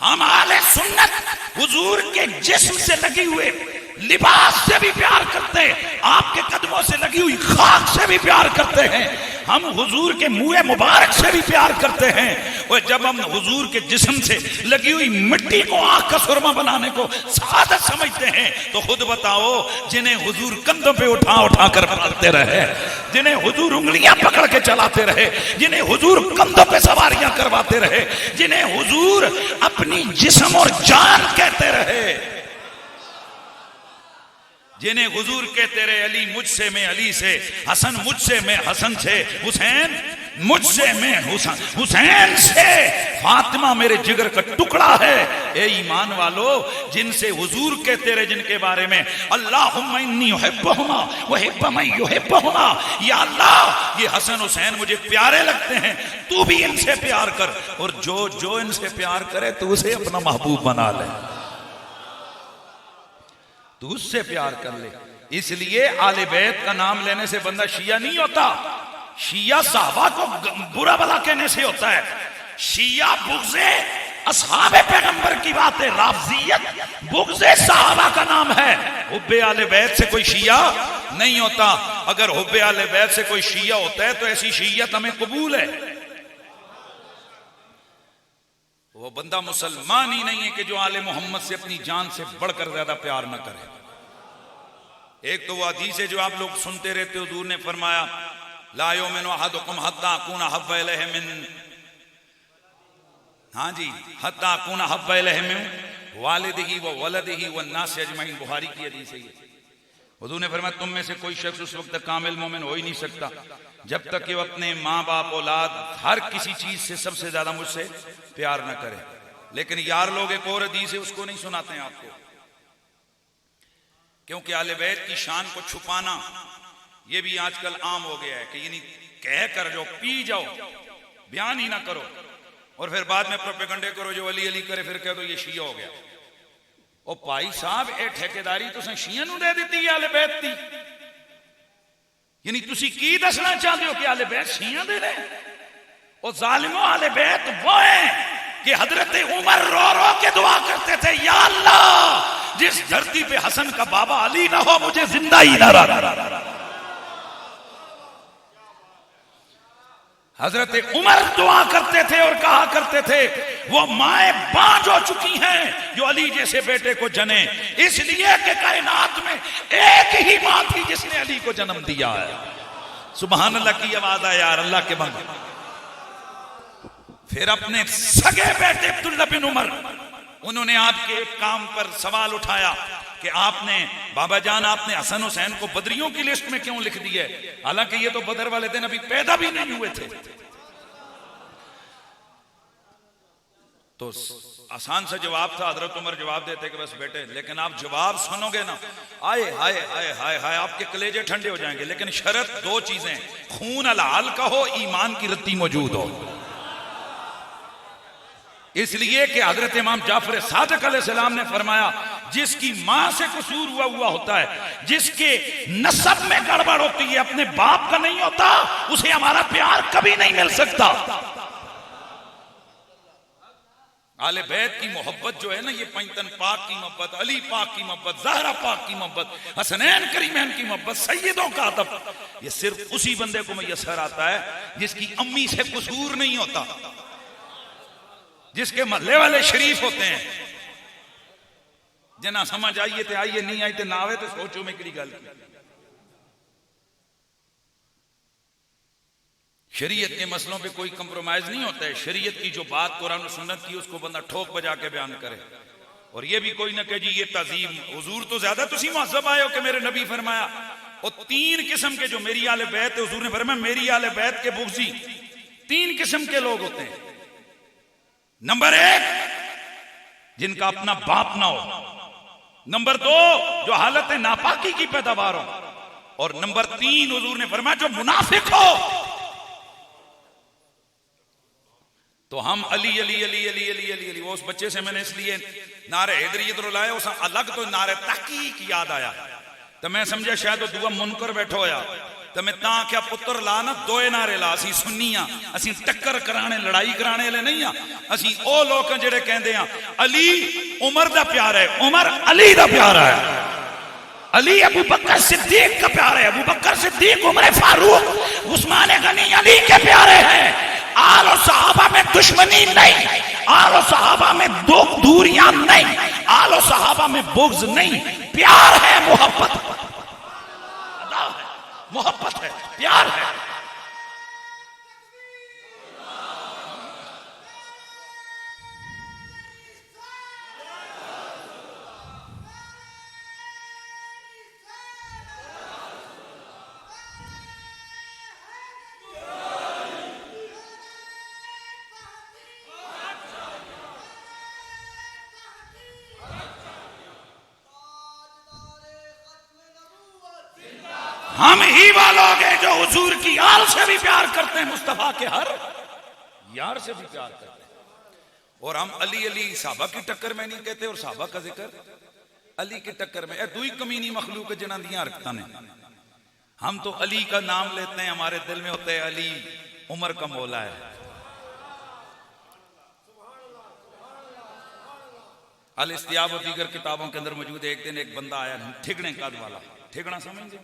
हम आले सुन्नत हुजूर के जिस्म से लगी हुए लिबास से भी प्यार करते हैं, आपके कदमों से लगी हुई खाक से भी प्यार करते हैं, हम हुजूर के मुंह मुबारक से भी प्यार करते हैं। और जब हम हुजूर के जिस्म से लगी हुई मिट्टी को आंख का सुरमा बनाने को सादत समझते हैं, तो खुद बताओ जिन्हें हुजूर कंधों पे उठा उठा कर पालते रहे, जिन्हें हुजूर उंगलियां पकड़ के चलाते रहे, जिन्हें हुजूर कंधों पे सवारियां करवाते रहे, जिन्हें हुजूर अपनी जिस्म और जान कहते रहे, जिन्हें हुजूर कहते रहे अली मुझसे मैं अली से, हसन मुझसे मैं हसन से, हुसैन मुझसे मैं हुसैन से, फातिमा मेरे जिगर का टुकड़ा है। ए ईमान वालो, जिनसे हुजूर कहते रहे, जिनके बारे में अल्लाहुम्मा इन्नी युहिब्बुहुमा व युहिब्बु मन युहिब्बुहुमा, या अल्लाह ये हसन हुसैन मुझे प्यारे लगते हैं, तू भी इनसे प्यार कर, और जो जो इनसे प्यार करे तू उसे अपना महबूब बना ले, तू उससे प्यार कर ले। इसलिए आले बैत का नाम लेने से बंदा शिया नहीं होता, शिया साहबा को बुरा भला कहने से होता है। शिया बुग़्ज़े असहाबे पैगंबर की बात है, राफ़ज़ियत बुग़्ज़े साहबा का नाम है। हुब्बे आले बैत से कोई शिया नहीं होता। अगर हुब्बे आले बैत से कोई शिया होता है तो ऐसी शियत हमें कबूल है। वो बंदा मुसलमान ही नहीं है कि जो आले मोहम्मद से अपनी जान से बढ़कर ज्यादा प्यार न करे। एक तो वो हदीस है जो आप लोग सुनते रहते हो, हुजूर ने फरमाया ला युमिनु अहदुकुम हत्ता अकूना हब्बा इलैहि मिन, हाँ जी, हत्ता अकूना हब्बा इलैहि मिन वालिदिही व वलदिही व नास अजमईन, बुखारी की हदीस है ये। हुजूर ने फरमाया तुम में से कोई शख्स उस वक्त तक कामिल मोमिन हो ही नहीं सकता जब तक कि वो अपने माँ बाप औलाद हर किसी चीज से सबसे ज्यादा मुझसे प्यार न करे। लेकिन यार लोग एक और हदीस है उसको नहीं सुनाते हैं आपको, क्योंकि आले बैत की शान को छुपाना ये भी आजकल आम हो गया है कि यानी कह कर जो पी जाओ, बयान ही ना करो, और फिर बाद में प्रोपेगंडे करो जो अली अली करे, फिर कह दो ये शिया हो गया। ओ भाई साहब ए ठेकेदारी तुसें शिया नूं दे दित्ती आले बैत दी, यानी तुसी की दसना चाहते हो कि आले बैत शिया दे रहे? ओ जालिमो, आले बैत वो है कि हजरत उमर रो रो के दुआ करते थे, या अल्लाह जिस धरती पे हसन का बाबा अली ना हो मुझे जिंदा ही ना रहा। हजरत उमर दुआ करते थे और कहा करते थे वो माए बांझ हो चुकी हैं जो अली जैसे बेटे को जने, इसलिए कि कायनात में एक ही मां थी जिसने अली को जन्म दिया है। सुभान अल्लाह की आवाज है यार, अल्लाह के बंदे। फिर अपने सगे बेटे अब्दुल्ला बिन उमर, उन्होंने आपके एक काम पर सवाल उठाया कि आपने बाबा जान आपने हसन हुसैन को बदरियों की लिस्ट में क्यों लिख दिया, हालांकि ये तो बदर वाले दिन अभी पैदा भी नहीं हुए थे। तो आसान सा जवाब था, हजरत उमर जवाब देते कि बस बेटे, लेकिन आप जवाब सुनोगे ना, आए हाय हाय हाय हाय आपके कलेजे ठंडे हो जाएंगे। लेकिन शर्त दो चीजें, खून हलाल का हो, ईमान की रत्ती मौजूद हो। इसलिए कि हजरत इमाम जाफर सादिक अलैहिस्सलाम ने फरमाया जिसकी मां से कसूर हुआ होता है, जिसके नसब में गड़बड़ होती है, अपने बाप का नहीं होता, उसे हमारा प्यार कभी नहीं मिल सकता। आले बैत की मोहब्बत जो है ना, ये पैतन पाक की मोहब्बत, अली पाक की मोहब्बत, ज़हरा पाक की मोहब्बत, हसनैन करीमैन की मोहब्बत, सैयदों का अदब, ये सिर्फ उसी बंदे को मैसर आता है जिसकी अम्मी से कसूर नहीं होता, जिसके महल्ले वाले शरीफ होते हैं। जना समझ आइए तो आइए, नहीं आई तो ना आवे, तो सोचो मैं की गल। शरीयत के मसलों पे कोई कंप्रोमाइज नहीं होता है। शरीयत की जो बात कुरान और सुन्नत की उसको बंदा ठोक बजा के बयान करे, और ये भी कोई ना कहे जी ये तज़ीम, हुजूर तो ज्यादा तुसी मुअज़्ज़ब आए हो कि मेरे नबी फरमाया। और तीन किस्म के जो मेरी आले बैत है, हुजूर ने फरमाया मेरी आले बैत के बुग़्ज़ी तीन किस्म के लोग होते हैं। नंबर एक, जिनका अपना बाप ना हो। नंबर दो, जो हालत नापाकी की पैदावार हो। और नंबर 3 हुजूर ने फरमाया जो मुनाफिक हो, तो हम अली अली अली अली अली अली अली, वो उस बच्चे से मैंने इसलिए नारे हैदरी इधर लाए, उस अलग तो नारे तहकीक याद आया, तो मैं समझा शायद वो दुआ मुनकर बैठो होया, तो मैं ता क्या पुत्र ला ना दोए नारे ला, असी सुन्नी आ, असी टक्कर कराने लड़ाई कराने वाले नहीं आ, असी ओ लोग जेड़े कहंदे आ अली उमर दा प्यार है, उमर अली दा प्यार है, अली अबू बकर सिद्दीक का प्यार है, अबू बकर सिद्दीक उमर फारूक उस्मान गनी अली के प्यारे हैं। आलो सहाबा में दुश्मनी नहीं, आलो सहाबा में दो दूरियां नहीं, आलो सहाबा में बुग़्ज़ नहीं, प्यार है, मोहब्बत है, मोहब्बत है, प्यार है। हम ही वो लोग हैं जो हुजूर की आल से भी प्यार करते हैं, मुस्तफा के हर यार से भी प्यार करते हैं। और हम अली अली साहबा की टक्कर में नहीं कहते, और साहबा का जिक्र अली की टक्कर में, दुई कमीनी मखलूक जिन्हां दी हरकतां ने। हम तो अली का नाम लेते हैं, हमारे दिल में होता है अली उमर का मौला है। अल इस्तियाब और दीगर किताबों के अंदर मौजूद है। एक दिन एक बंदा आया, ठिगने कद वाला, ठिगना समझे,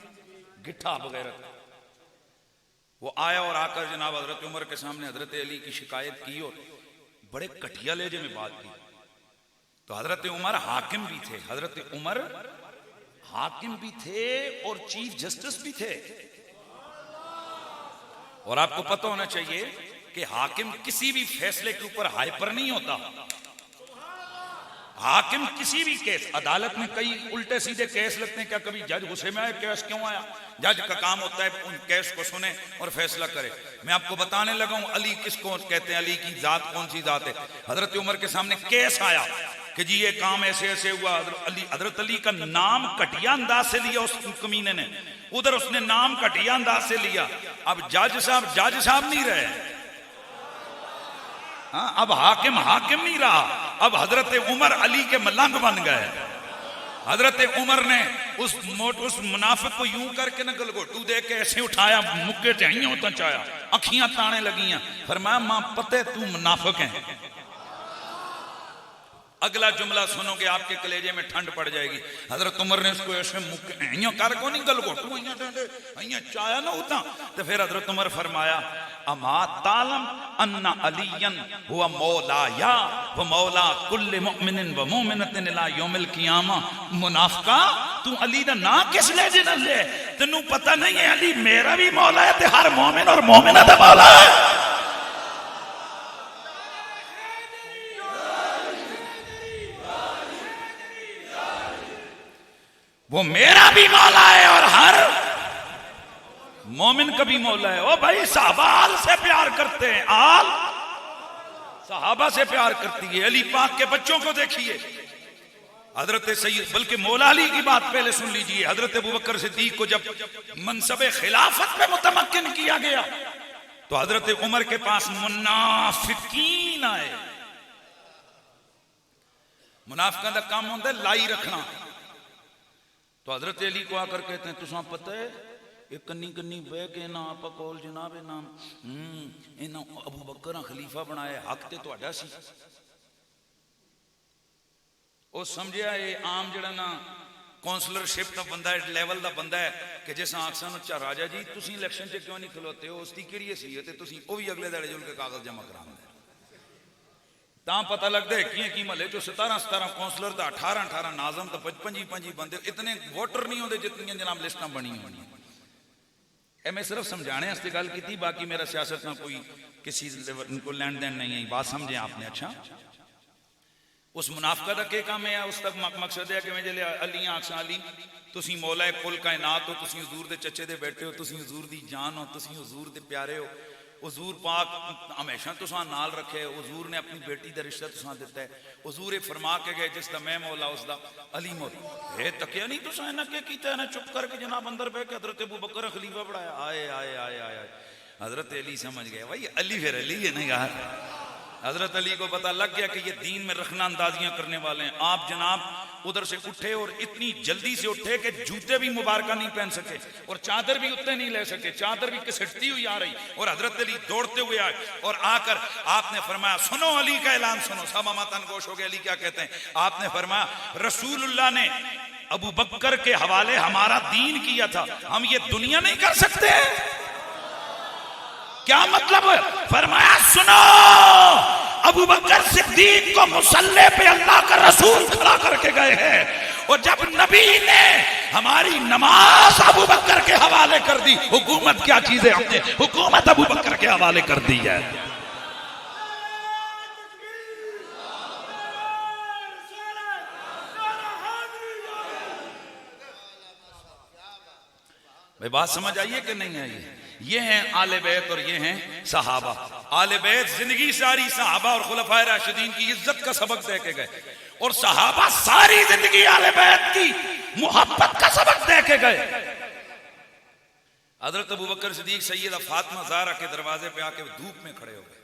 गिट्ठा वगैरह, वो आया और आकर जनाब हजरत उमर के सामने हजरत अली की शिकायत की और बड़े कटिया लहजे में बात की। तो हजरत उमर हाकिम भी थे, हजरत उमर हाकिम भी थे और चीफ जस्टिस भी थे। और आपको पता होना चाहिए कि हाकिम किसी भी फैसले के ऊपर हाइपर नहीं होता। हाकिम किसी भी केस, अदालत में कई उल्टे सीधे केस लगते हैं, क्या कभी जज गुस्से में आया, केस क्यों आया? जज का काम होता है उन केस को सुने और फैसला करे। मैं आपको बताने लगा हूं अली किसको कहते हैं, अली की जात कौन सी जात है। हजरत उमर के सामने केस आया कि जी ये काम ऐसे ऐसे हुआ, हजरत अली का नाम घटिया अंदाज से लिया उस कमीने ने, उधर उसने नाम घटिया अंदाज से लिया। अब जज साहब नहीं रहे, हाँ, अब हाकिम नहीं रहा, अब हजरत उमर अली के मलंग बन गए। हजरत उमर ने उस मुनाफिक को यूं करके न गलगोटू दे के ऐसे उठाया, मुक्के चाहिए होता चाया, अखियां ताने लगियां, फरमाया मां पते तू मुनाफिक है। अगला जुमला सुनोगे आपके कलेजे में ठंड पड़ जाएगी। हजरत उमर ने उसको ऐसे मुक्के कर को नहीं गलगोटू चाया ना उतना, तो फिर हजरत उमर फरमाया अमा तालम अन्ना अलियन हुआ मौलाया व मौला कुल्ले मुमिनिन व मुमिनतिन इला यौमिल क़ियामा। मुनाफिका तू अली दा ना किस लहजे नाल ले, तेनू पता नहीं है अली मेरा भी मौला है ते हर मोमिन और मोमिना दा मौला है। वो मेरा भी मौला है और हर मोमिन का भी मौला है। ओ भाई साहबा आल से प्यार करते हैं, आल साहबा से प्यार करती है। अली पाक के बच्चों को देखिए, हजरत सैयद, बल्कि मौला अली की बात पहले सुन लीजिए। हजरत अबू बकर सिद्दीक को जब मनसबे खिलाफत पे मुतमक्किन किया गया तो हजरत उमर के पास मुनाफिकीन आए। मुनाफिकां दा काम होंदा है लाई रखना। तो हजरत अली को आकर कहते हैं तुसा पता है एक कन्नी कन्नी बह के ना आप कोल जनाब नाम इन्हों अबू बकर खलीफा बनाया, हक ते तुहाडा सी। वो समझिया ये आम जड़ा ना कौंसलरशिप का बंदा है, लैवल का बंदा है कि जिस आखसा अच्छा राजा जी तुसी इलैक्शन च क्यों नहीं खलोते हो, उसकी किहड़ी हैसीयत है, तुसी वो भी अगले दाड़े जुल के कागज जमा करांदे। तां पता लगता है कि महल्ले चो 17 कौंसलर तो 18 नाजम तो 25 बंदे, इतने वोटर नहीं होंगे जितनी जनाब लिस्टा बनी होनी। मैं सिर्फ समझाने वास्ते गल की, बाकी मेरा सियासत ना कोई किसी को लैंड देन नहीं है, बात समझे आपने। अच्छा उस मुनाफिका का क्या काम है, उस तक मकसद है कि मैं जल्द अली आखसा अली तुसी मौला कुल कायनात हो, तुसी हुजूर दे चचे दे बैठे हो, तुसी हुजूर दी जान हो, तुसी हुजूर दे प्यारे हो। हुजूर पाक हमेशा तुसां नाल रखे, हुजूर ने अपनी बेटी का रिश्ता तुसां दिता है, हुजूर ये फरमा के गए जिसका मैं मौला उसका अली मौला। हे तकिया नहीं तुसां इन्हें क्या कीता, इन्हें चुप करके जनाब अंदर बह के हजरत अबू बकर खलीफा बढ़ाया। आए आए आए आए आए हजरत अली समझ गए भाई अली फिर अली है ना यार। हजरत अली को पता लग गया कि ये दीन में रखना अंदाजियां करने वाले हैं। आप जनाब उधर से उठे और इतनी जल्दी से उठे कि जूते भी मुबारक नहीं पहन सके और चादर भी उत्ते नहीं ले सके, चादर भी घिसटती हुई आ रही और हजरत अली दौड़ते हुए आए और आकर आपने फरमाया सुनो अली का ऐलान सुनो। सब मातन गोश हो गए, अली क्या कहते हैं? आपने फरमाया रसूलुल्लाह ने अबू बकर के हवाले हमारा दीन किया था, हम ये दुनिया नहीं कर सकते। क्या मतलब? फरमाया सुनो अबू बकर सिद्दीक को मुसल्ले पे अल्लाह का रसूल खड़ा करके गए हैं और जब नबी ने हमारी नमाज अबू बकर के हवाले कर दी, हुकूमत क्या चीज है, हमने हुकूमत अबू बकर के हवाले कर दी है। भाई बात समझ आइए कि नहीं आई? ये हैं आले बैत और ये हैं सहाबा। आले बैत जिंदगी सारी सहाबा और खुलफाए राशिदीन की इज्जत का सबक दे के गए और सहाबा सारी जिंदगी आले बैत की मोहब्बत का सबक दे के गए। हजरत अबू बकर सिद्दीक सैयदा फातिमा ज़हरा के दरवाजे पे आके धूप में खड़े हो गए।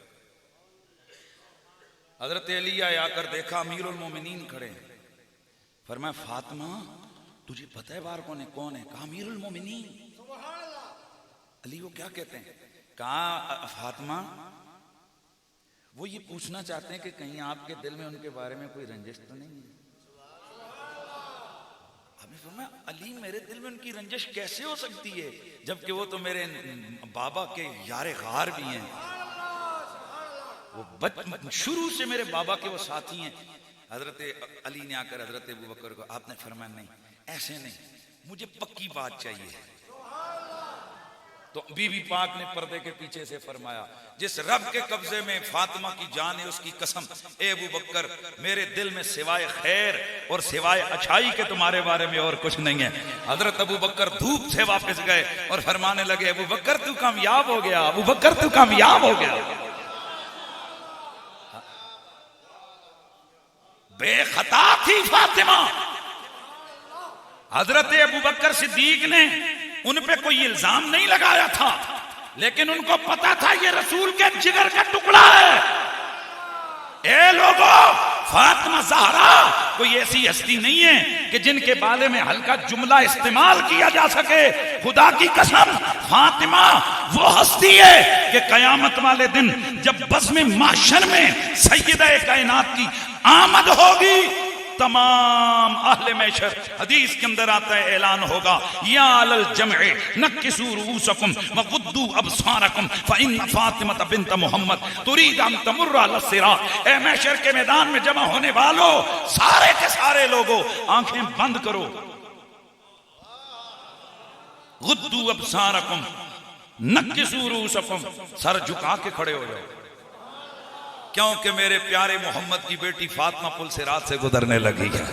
हजरत अली आए, आकर देखा अमीरुल मोमिनीन खड़े हैं। फरमाया फातिमा तुझे पता है बाहर कौन है? कहा अमीरुल मोमिनीन। अली वो क्या कहते हैं? कहा फातिमा वो ये पूछना चाहते हैं कि कहीं आपके दिल में उनके बारे में कोई रंजिश तो नहीं है? आपने फरमाया अली मेरे दिल में उनकी रंजिश कैसे हो सकती है जबकि वो तो मेरे बाबा के यारे गार भी हैं, वो शुरू से मेरे बाबा के वो साथी हैं। हजरत अली ने आकर हजरत अबू बकर को आपने फरमाया नहीं ऐसे नहीं, मुझे पक्की बात चाहिए। तो बीबी पाक ने पर्दे के पीछे से फरमाया जिस रब के कब्जे में फातिमा की जान है उसकी कसम, ए अबू बकर मेरे दिल में सिवाय खैर और सिवाय अच्छाई के तुम्हारे बारे में और कुछ नहीं है। हजरत अबू बकर धूप से वापस गए और फरमाने लगे अबू बकर तू कामयाब हो गया, अबू बकर तू कामयाब हो गया। बेखता थी फातिमा। हजरत अबू बकर सिद्दीक ने उन पे कोई इल्जाम नहीं लगाया था, लेकिन उनको पता था ये रसूल के जिगर का टुकड़ा है। ए लोगों, फातिमा ज़हरा कोई ऐसी हस्ती नहीं है कि जिनके बारे में हल्का जुमला इस्तेमाल किया जा सके। खुदा की कसम फातिमा वो हस्ती है कि कयामत वाले दिन जब बज़्म माशर में सय्यदा कायनात की आमद होगी, तमाम अहले महशर हदीस के अंदर आता है ऐलान होगा या अलल जमए नक्किसू रूसकुम वगुद्दू अबसारकुम फइन्न फातिमा बिन्त मुहम्मद तुरीद अन तमुर्र अल सिरात। ए महशर के मैदान में जमा होने वालों सारे के सारे लोगों आंखें बंद करो, गुद्दू अबसारकुम नक्किसू रूसकुम, सर झुका के खड़े हो जाओ क्योंकि मेरे प्यारे मोहम्मद की बेटी फातिमा पुल से रात से गुजरने लगी है।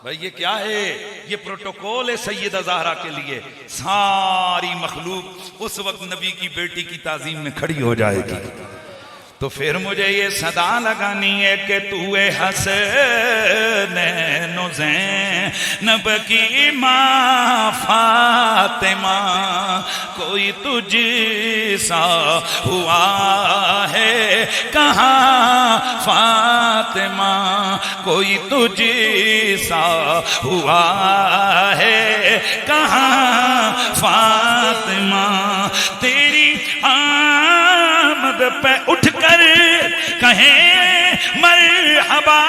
भाई ये क्या है? ये प्रोटोकॉल है सैयदा ज़हरा के लिए। सारी मखलूक उस वक्त नबी की बेटी की ताज़ीम में खड़ी हो जाएगी। तो फिर मुझे ये सदा लगानी है कि तू हसनैनो ज़ैनब की माँ फातिमा, कोई तुझ सा हुआ है कहाँ फातिमा, कोई तुझ सा हुआ है कहाँ फातिमा। तेरी आमद पे उठकर कहें मरहबा,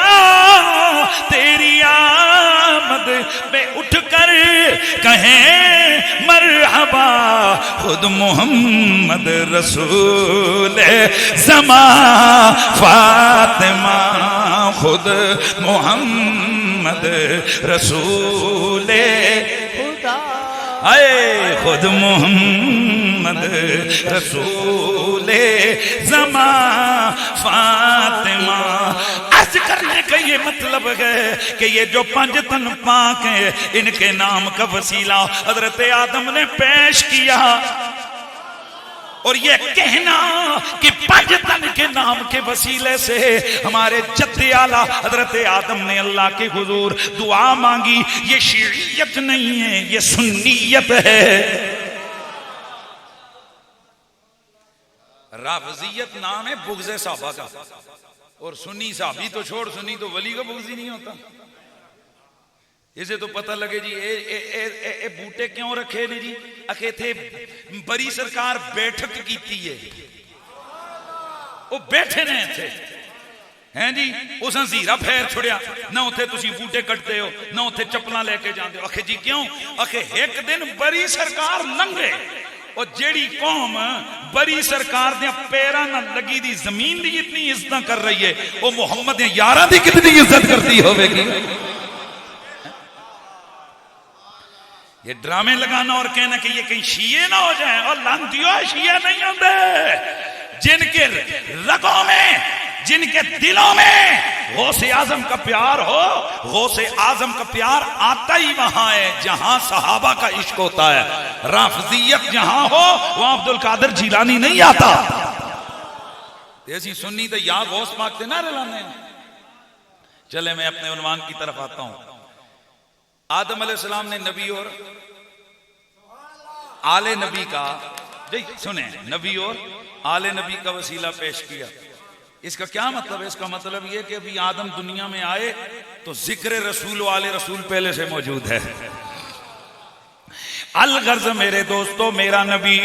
तेरी आमद पे उठकर कहें मरहबा, खुद मोहम्मद रसूल ज़मा फातिमा, खुद मोहम्मद रसूल खुदा, आए खुद मोहम्मद रसूले ज़मा फातिमा। अर्ज करने का ये मतलब है कि ये जो पंज तन पाक हैं इनके नाम का वसीला हजरत आदम ने पेश किया। और ये कहना कि पंजतन के नाम के वसीले से हमारे जद्दे आला हजरत आदम ने अल्लाह के हुजूर दुआ मांगी, ये शीइयत नहीं है, ये सुन्नियत है। राफजियत नाम है बुग़्ज़े साहबा का, और सुन्नी साहबी तो छोड़, सुन्नी तो वली का बुग़्ज़ ही नहीं होता। इसे तो पता लगे जी ए बूटे क्यों रखे ने जी, अखे थे बड़ी सरकार बैठक की है, वो बैठे ने थे हैं जी, उस हीरा फेर छुड़िया ना, उथे तुसी बूटे कटते हो ना, उथे चप्पलां लेके जाते हो। अखे जी क्यों, अखे एक दिन बड़ी सरकार लंघे, और जेड़ी कौम बड़ी सरकार दे पैरां नाल लगी दी जमीन दी इतनी इज्जत कर रही है, वो मुहम्मद दे यारां दी कितनी इज्जत करती होवेगी। ये ड्रामे लगाना और कहना कि ये कहीं शिये ना हो जाए, और लांतियों शिया नहीं होते, जिनके रगों में, जिनके दिलों में गौसे आजम का प्यार हो। गौसे आजम का प्यार आता ही वहां है जहां सहाबा का इश्क होता है। राफजियत जहां हो वहां अब्दुल कादिर जिलानी नहीं आता। ऐसी सुन्नी तो या गौस पाक ना रलाने। चले मैं अपने उन्वान की तरफ आता हूं। आदम अलैहिस्सलाम ने नबी और आले नबी का, सुने, नबी और आले नबी का वसीला पेश किया। इसका क्या मतलब है? इसका मतलब यह कि अभी आदम दुनिया में आए तो जिक्र रसूल वाले रसूल पहले से मौजूद है। अलगर्ज मेरे दोस्तों, मेरा नबी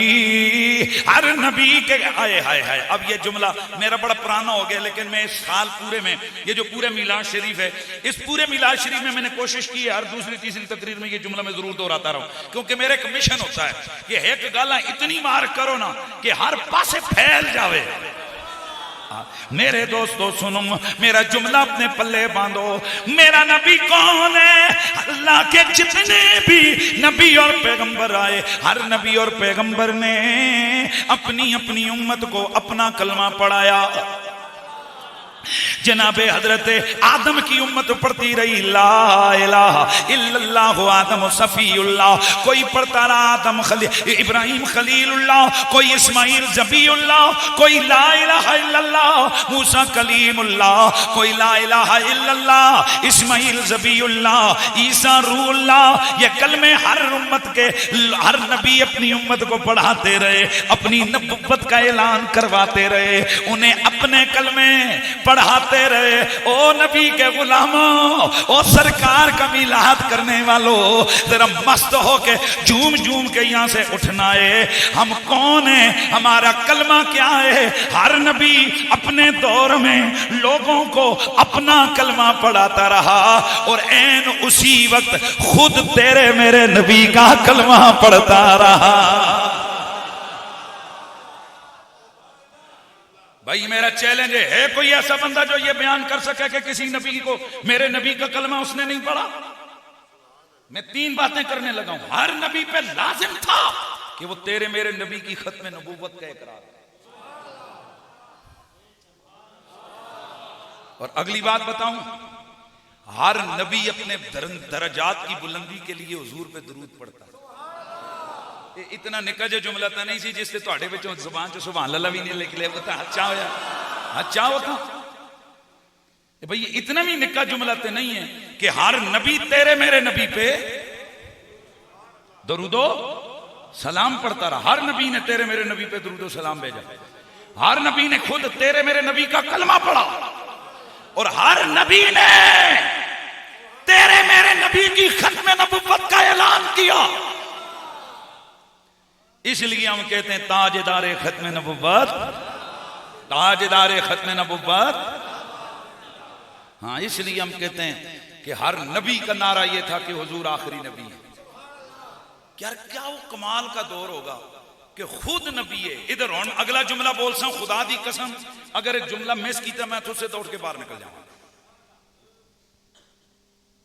हर नबी के आए हाय हाय। अब ये जुमला मेरा बड़ा पुराना हो गया, लेकिन मैं इस साल पूरे में, ये जो पूरे मिलाद शरीफ है, इस पूरे मिलाद शरीफ में मैंने कोशिश की है हर दूसरी तीसरी तकरीर में ये जुमला मैं जरूर दोहराता रहूं, क्योंकि मेरा एक मिशन होता है कि एक गाला इतनी मार करो ना कि हर पासे फैल जावे। मेरे दोस्तों सुनो, मेरा जुमला अपने पल्ले बांधो। मेरा नबी कौन है? अल्लाह के जितने भी नबी और पैगंबर आए, हर नबी और पैगंबर ने अपनी अपनी उम्मत को अपना कलमा पढ़ाया। जनाबे हजरत आदम की उम्मत पढ़ती रही ला इलाहा इल्लल्लाह आदम सफीउल्लाह, कोई पढ़ता रहा आदम इब्राहिम खलीलुल्लाह, कोई इस्माइल जबीउल्लाह, कोई ला इलाहा इल्लल्लाह मूसा कलीमुल्लाह, कोई ला इलाहा इल्लल्लाह इस्माइल जबीउल्लाह ईसा रूहुल्लाह। ये कलमे हर उम्मत के, हर नबी अपनी उम्मत को पढ़ाते रहे, अपनी नबुव्वत का ऐलान करवाते रहे, उन्हें अपने कलमे पढ़ाते रहे। ओ नबी के गुलामों, ओ सरकार का मिलाद करने वालों, जरा मस्त हो के झूम झूम के यहां से उठना है। हम कौन है? हमारा कलमा क्या है? हर नबी अपने दौर में लोगों को अपना कलमा पढ़ाता रहा, और ऐन उसी वक्त खुद तेरे मेरे नबी का कलमा पढ़ता रहा। भाई मेरा चैलेंज है कोई ऐसा बंदा जो ये बयान कर सके कि किसी नबी को, मेरे नबी का कलमा उसने नहीं पढ़ा? मैं 3 बातें करने लगा हूं। हर नबी पे लाजिम था कि वो तेरे मेरे नबी की खत्म नबूवत का इकरार। और अगली बात बताऊं, हर नबी अपने दरजात की बुलंदी के लिए हुजूर पे दुरूद पढ़ता। इतना निका जो जुमला तो नहीं सी जिससे तुहाडे विचों जुबान च सुभान अल्लाह भी नहीं निकले। अच्छा होया, अच्छा होता भाई। इतना भी निका जुमला तो नहीं है कि हर नबी तेरे मेरे नबी पे दरूदो सलाम पढ़ता रहा। हर नबी ने तेरे मेरे नबी पे दरूदो सलाम भेजा। हर नबी ने खुद तेरे मेरे नबी का कलमा पढ़ा, और हर नबी ने तेरे मेरे नबी की खत्म नबुव्वत का ऐलान किया। इसलिए हम कहते हैं ताजदार खत्म नबुव्वत, ताजदार खत्म नबुव्वत। हाँ, इसलिए हम कहते हैं कि हर नबी का नारा यह था कि हुजूर आखिरी नबी है। क्या वो कमाल का दौर होगा कि खुद नबी है। इधर हम अगला जुमला बोल सा, खुदा दी कसम अगर एक जुमला मिस किया मैं तुझसे दौड़ के बाहर निकल जाऊंगा।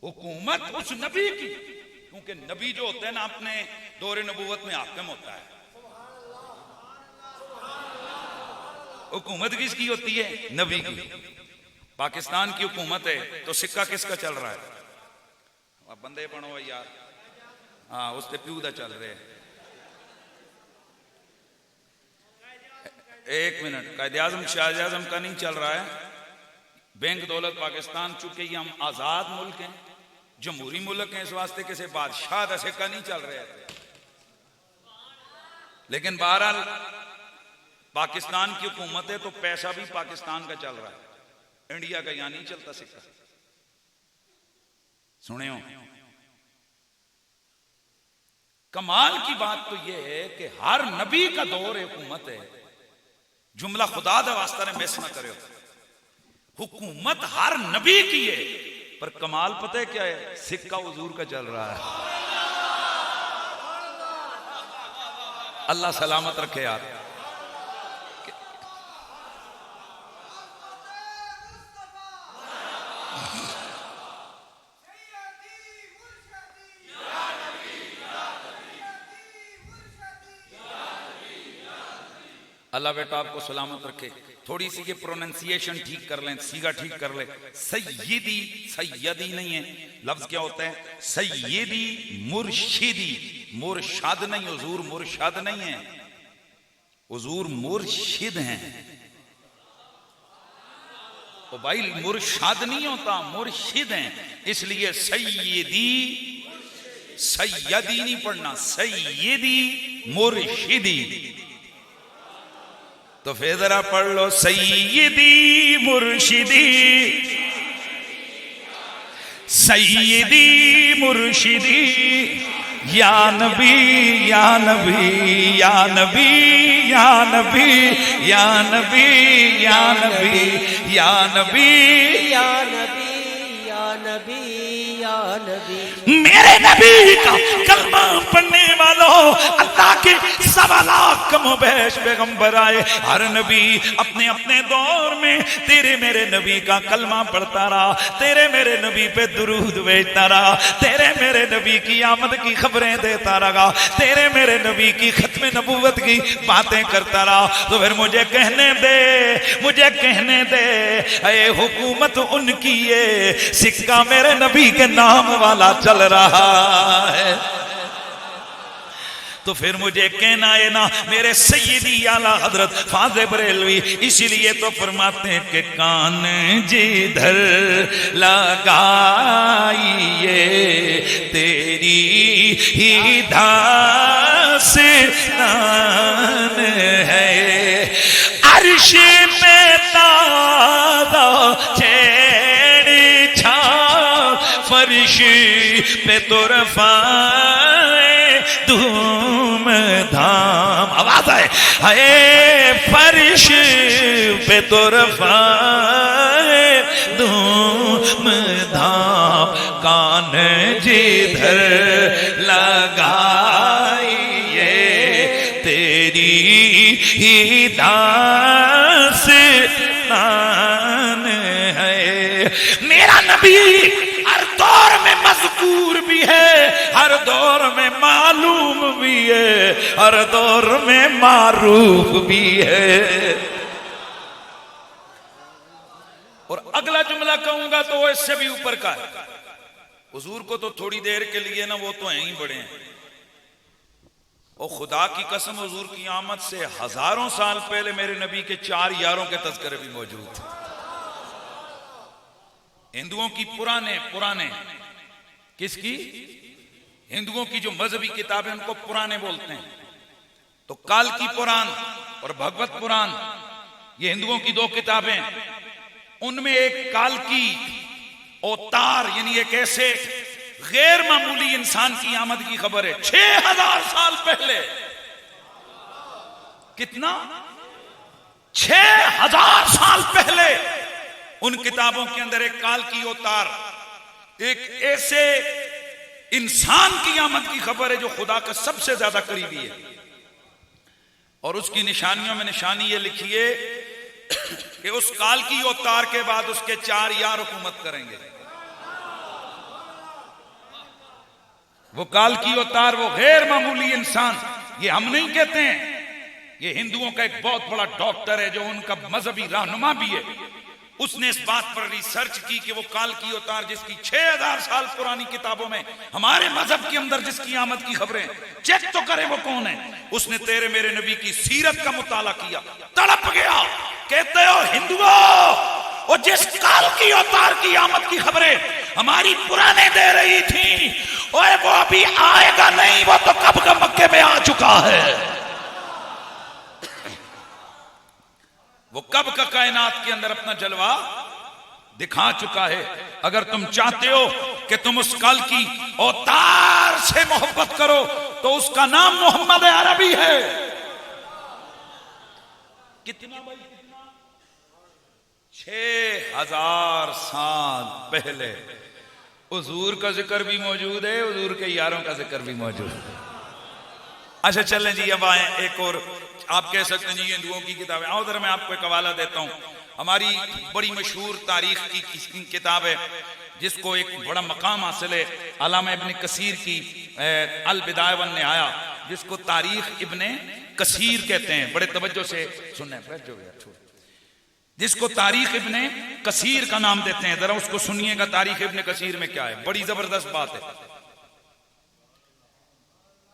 हुकूमत उस नबी की, क्योंकि नबी जो होता है ना अपने दौरे नबूवत में हाकिम होता है। हुकूमत किसकी होती है? नबी की। पाकिस्तान की हुकूमत है तो सिक्का किसका चल रहा है? अब बंदे बनो यार, हाँ उसके प्यू दा चल रहे। एक मिनट, कायदे-ए-आज़म शाह-ए-आज़म का नहीं चल रहा है। बैंक दौलत पाकिस्तान, चूंकि ये हम आजाद मुल्क हैं, जमहूरी मुल्क हैं, इस वास्ते किसी बादशाह दशे का नहीं चल रहा है। लेकिन बहरहाल पाकिस्तान की हुकूमत है तो पैसा भी पाकिस्तान का चल रहा है, इंडिया का यहां नहीं चलता सिक्का। सुने हो, कमाल की बात तो यह है कि हर नबी का दौर हुकूमत है। जुमला खुदा दा वास्ता ने मिस ना करे, हुकूमत हर नबी की है, पर कमाल पता है क्या है? सिक्का हुजूर का चल रहा है। अल्लाह सलामत रखे यार। अल्लाह बेटा आपको सलामत रखे। थोड़ी सी ये प्रोनाउंसिएशन ठीक कर लें, सीगा ठीक कर ले। सैयदी, सैयदी नहीं है, लफ्ज क्या होता है? सैयदी मुर्शिदी, मुर्शाद नहीं, हुजूर मुर्शाद नहीं है, हुजूर मुर्शिद हैं। तो भाई मुर्शाद नहीं होता, मुर्शिद हैं, इसलिए सैयदी, सैयदी नहीं पढ़ना, सैयदी मुर्शिदी। तो फिर जरा पढ़ लो, सैयदी मुर्शिदी, सैयदी मुर्शिदी, या नबी या नबी या नबी या नबी या नबी या नबी या नबी या नबी या नबी या नबी। मेरे नबी का कलमा पढ़ने वालों, अल्लाह के 1.25 लाख कमोबेश पैगंबर आए, हर नबी अपने अपने दौर में तेरे मेरे नबी का कलमा पढ़ता रहा, तेरे मेरे नबी पे दुरूद भेजता रहा, तेरे मेरे नबी की आमद की खबरें देता रहा, तेरे मेरे नबी की खत्म नबूवत की बातें करता रहा। तो फिर मुझे कहने दे, मुझे कहने दे, अरे हुकूमत उनकी है, सिक्का मेरे नबी के नाम वाला चल रहा है। तो फिर मुझे कहना है ना मेरे सैयदी आला हजरत फाज़े बरेलवी, इसीलिए तो फरमाते हैं कि कान जिधर लगाइए तेरी ही दास्तान है, अर्श में ताज़ा छेड़ छा, फर्श पे तो रफ़ाए धूम धाम, आवाज आए, हाय फर्श पे तो रफ़ाए धूम धाम, कान जिधर लगाइए तेरी ही दास्तान है। मेरा नबी हर दौर में मज़कूर भी है, हर दौर में मालूम भी है, हर दौर में मारूफ भी है। और अगला जुमला कहूंगा तो वो इससे भी ऊपर का है। हुजूर को तो थोड़ी देर के लिए ना, वो तो हैं ही बड़े हैं। और खुदा की कसम, हुजूर की आमद से हजारों साल पहले मेरे नबी के 4 यारों के तज़किरे भी मौजूद थे। हिंदुओं की पुराने किसकी? हिंदुओं की जो मजहबी किताबें उनको पुराने बोलते हैं। तो काल की पुराण और भगवत पुराण, ये हिंदुओं की 2 किताबें, उनमें एक काल की अवतार यानी एक ऐसे गैर मामूली इंसान की आमद की खबर है 6000 साल पहले। कितना? 6000 साल पहले उन किताबों के अंदर एक काल की अवतार, एक ऐसे इंसान की आमद की खबर है जो खुदा का सबसे ज्यादा करीबी है। और उसकी निशानियों में निशानी ये लिखी है कि उस काल की अवतार के बाद उसके 4 यार हुकूमत करेंगे। वो काल की अवतार, वो गैर मामूली इंसान, ये हम नहीं कहते हैं, ये हिंदुओं का एक बहुत बड़ा डॉक्टर है जो उनका मजहबी रहनुमा भी है। उसने इस बात पर रिसर्च की कि वो काल की अवतार जिसकी 6000 साल पुरानी किताबों में हमारे मजहब के अंदर जिसकी आमद की खबरें चेक तो करे वो कौन है। उसने तेरे मेरे नबी की सीरत का मुताला किया, तड़प गया। कहते हो हिंदुओं, वो जिस काल की अवतार की आमद की खबरें हमारी पुराने दे रही थी, ओए वो अभी आएगा नहीं, वो तो कब का मक्के में आ चुका है। वो कब का कायनात के अंदर अपना जलवा दिखा चुका है। अगर तुम चाहते हो कि तुम उस कल की अवतार से मोहब्बत करो तो उसका नाम मोहम्मद अरबी है। कितना भाई, 6000 साल पहले हुजूर का जिक्र भी मौजूद है, हुजूर के यारों का जिक्र भी मौजूद है। अच्छा चलें जी, अब आए एक और, आप कह सकते हैं जी हिंदुओं की किताब है। आओ जरा मैं आपको एक हवाला देता हूं। हमारी बड़ी मशहूर तारीख की किताब है जिसको एक बड़ा मकाम हासिल है, अल्लामा इब्न कसीर की अल बिदाया वन निहाया, जिसको तारीख इब्न कसीर कहते हैं। बड़े तवज्जो से सुनना, जिसको तारीख इब्न कसीर का नाम देते हैं। जरा उसको सुनिएगा, तारीख इब्न कसीर में क्या है, बड़ी जबरदस्त बात है।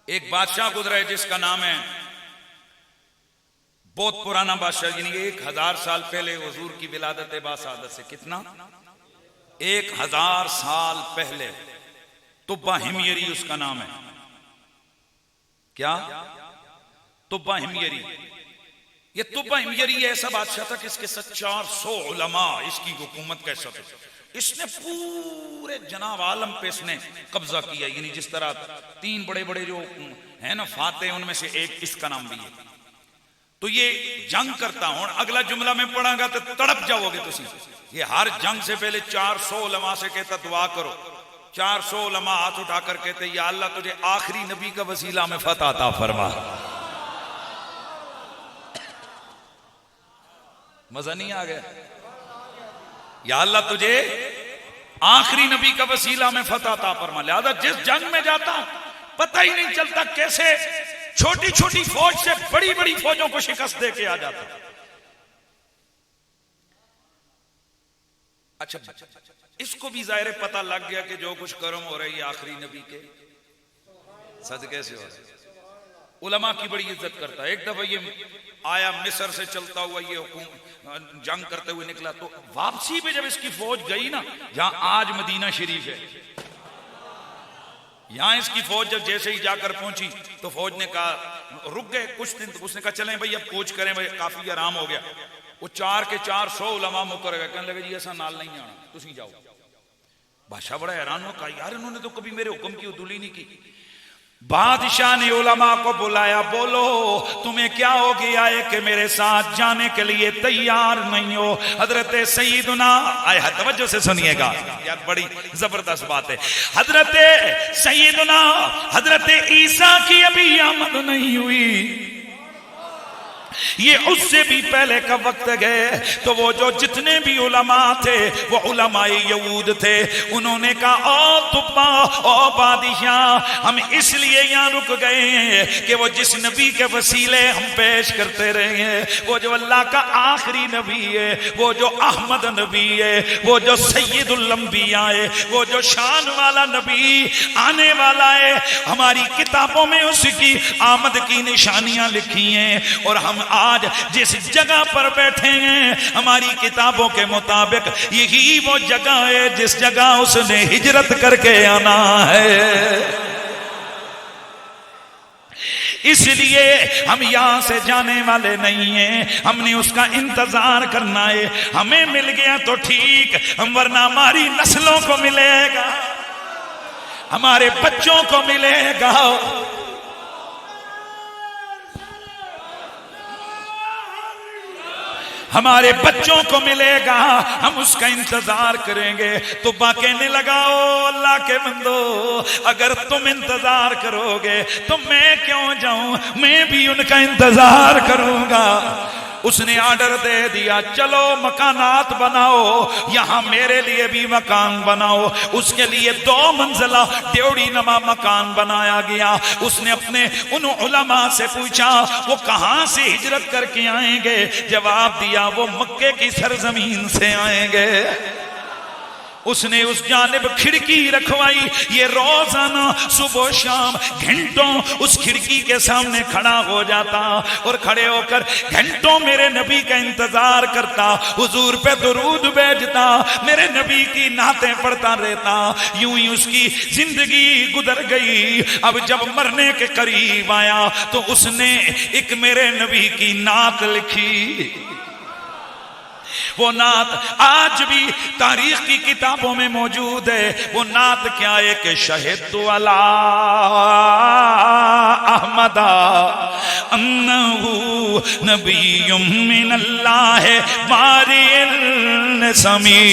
एक बादशाह गुजरा है जिसका नाम है, बहुत पुराना बादशाह, यानी 1000 साल पहले हुजूर की विलादत बासादत से, कितना 1000 साल पहले, तुब्बा हिमयरी उसका नाम है। क्या? तुब्बा हिमयरी। ये तुब्बा हिमयरी ऐसा बादशाह था कि इसके 400 उलमा इसकी हुकूमत कह सकते। इसने पूरे जनाब आलम पे इसने कब्जा किया। यानी जिस तरह 3 बड़े बड़े जो है ना फाते, उनमें से एक इसका नाम भी है। तो ये जंग करता हूं, अगला जुमला में पढ़ागा तो तड़प जाओगे तुसी। ये हर जंग से पहले 400 उलमा से कहता दुआ करो। 400 उलमा हाथ उठाकर कहते या अल्लाह तुझे आखिरी नबी का वसीला में फतह अता फरमा। मजा नहीं आ गया? या अल्लाह तुझे आखिरी नबी का वसीला में फतह अता फरमा। लिहाजा जिस जंग में जाता हूं पता ही नहीं चलता कैसे छोटी छोटी फौज से बड़ी बड़ी फौजों को शिकस्त दे के आ जाता। अच्छा, इसको भी जाहिर पता लग गया कि जो कुछ कर्म हो रहा है ये आखिरी नबी के सदके से हो रहा है। उलमा की बड़ी इज्जत करता है। एक दफा ये आया मिस्र से चलता हुआ, ये हुकूम जंग करते हुए निकला। तो वापसी पे जब इसकी फौज गई ना, जहां आज मदीना शरीफ है, यहां इसकी फौज जब जैसे ही जाकर पहुंची तो फौज ने कहा रुक गए कुछ दिन। तो उसने कहा चलें भाई अब कोच करें भाई, काफी आराम हो गया। वो 4 के 400 उलमा मुकर गए। कहने लगे जी ऐसा नाल नहीं आना, तुसी जाओ। बादशाह बड़ा हैरान हुआ, कहा यार इन्होंने तो कभी मेरे हुक्म की उदूली नहीं की। बादशाह ने उलमा को बुलाया, बोलो तुम्हें क्या हो गया है कि मेरे साथ जाने के लिए तैयार नहीं हो? हजरत सईदुना, आया तवज्जो से सुनिएगा यार, बड़ी जबरदस्त बात है। हजरत सईदुना हजरत ईसा की अभी आमद नहीं हुई, ये उससे भी पहले का वक्त गए। तो वो जो जितने भी उलमा थे वो उलमाए यहूद थे। उन्होंने कहा ओ तुब्बा, ओ बादशाह, हम इसलिए यहाँ रुक गए हैं कि वो जिस नबी के वसीले हम पेश करते रहे हैं, वो जो अल्लाह का आखिरी नबी है, वो जो अहमद नबी है, वो जो सैयदुल अंबिया है, वो जो शान वाला नबी आने वाला है, हमारी किताबों में उसकी आमद की निशानियां लिखी हैं। और हम आज जिस जगह पर बैठे हैं हमारी किताबों के मुताबिक यही वो जगह है जिस जगह उसने हिजरत करके आना है। इसलिए हम यहां से जाने वाले नहीं हैं, हमने उसका इंतजार करना है। हमें मिल गया तो ठीक, वरना हमारी नस्लों को मिलेगा, हमारे बच्चों को मिलेगा। हमारे बच्चों को मिलेगा, हम उसका इंतजार करेंगे। तो कहने लगा ओ अल्लाह के बंदो, अगर तुम इंतजार करोगे तो मैं क्यों जाऊं, मैं भी उनका इंतजार करूंगा। उसने आर्डर दे दिया, चलो मकानात बनाओ, यहां मेरे लिए भी मकान बनाओ। उसके लिए 2 मंजिला ड्योड़ी नमा मकान बनाया गया। उसने अपने उन उलमा से पूछा वो कहां से हिजरत करके आएंगे? जवाब दिया वो मक्के की सरजमीन से आएंगे। उसने उस जानिब खिड़की रखवाई। ये रोजाना सुबह शाम घंटों उस खिड़की के सामने खड़ा हो जाता और खड़े होकर घंटों मेरे नबी का इंतजार करता, हुजूर पे दुरूद भेजता, मेरे नबी की नातें पढ़ता रहता। यूं ही उसकी जिंदगी गुजर गई। अब जब मरने के करीब आया तो उसने एक मेरे नबी की नात लिखी। वो नात आज भी तारीख की किताबों में मौजूद है। वो नात क्या है कि शहीद अला अहमदा अन्नहु नबियुम मिनल्लाह बारिल समी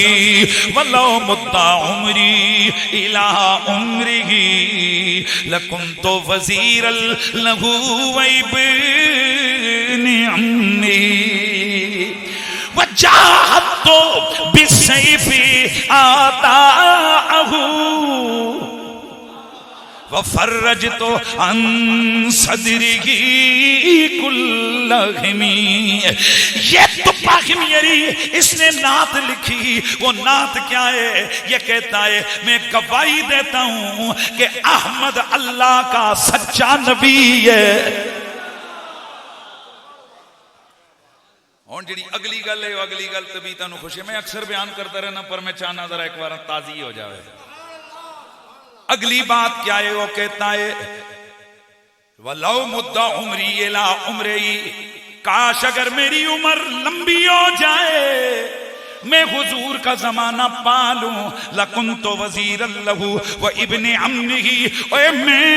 वलो मुद्दा उमरी इला उमरिही लकुंतु वजीरल लहू वइब्नि अम्मी वजाहतो बिसैफी आताहु वफर्रजतो अन सदरिही कुल्ल हिमी। ये तुप्पा हिमियरी इसने नात लिखी। वो नात क्या है? ये कहता है मैं गवाही देता हूं कि अहमद अल्लाह का सच्चा नबी है। और जी अगली गल है, अगली गल तभी तुम खुश है। मैं अक्सर बयान करता रहना पर मैं चाहना जरा एक बार ताजी हो जाए। अगली बात क्या है? वो कहता है वलो मुद्दा उमरी ला उमरी, काश अगर मेरी उम्र लंबी हो जाए, मैं हुजूर का जमाना पालूं, लकुंतो वजीर लहू व इब्ने अम्मिही, ओए मैं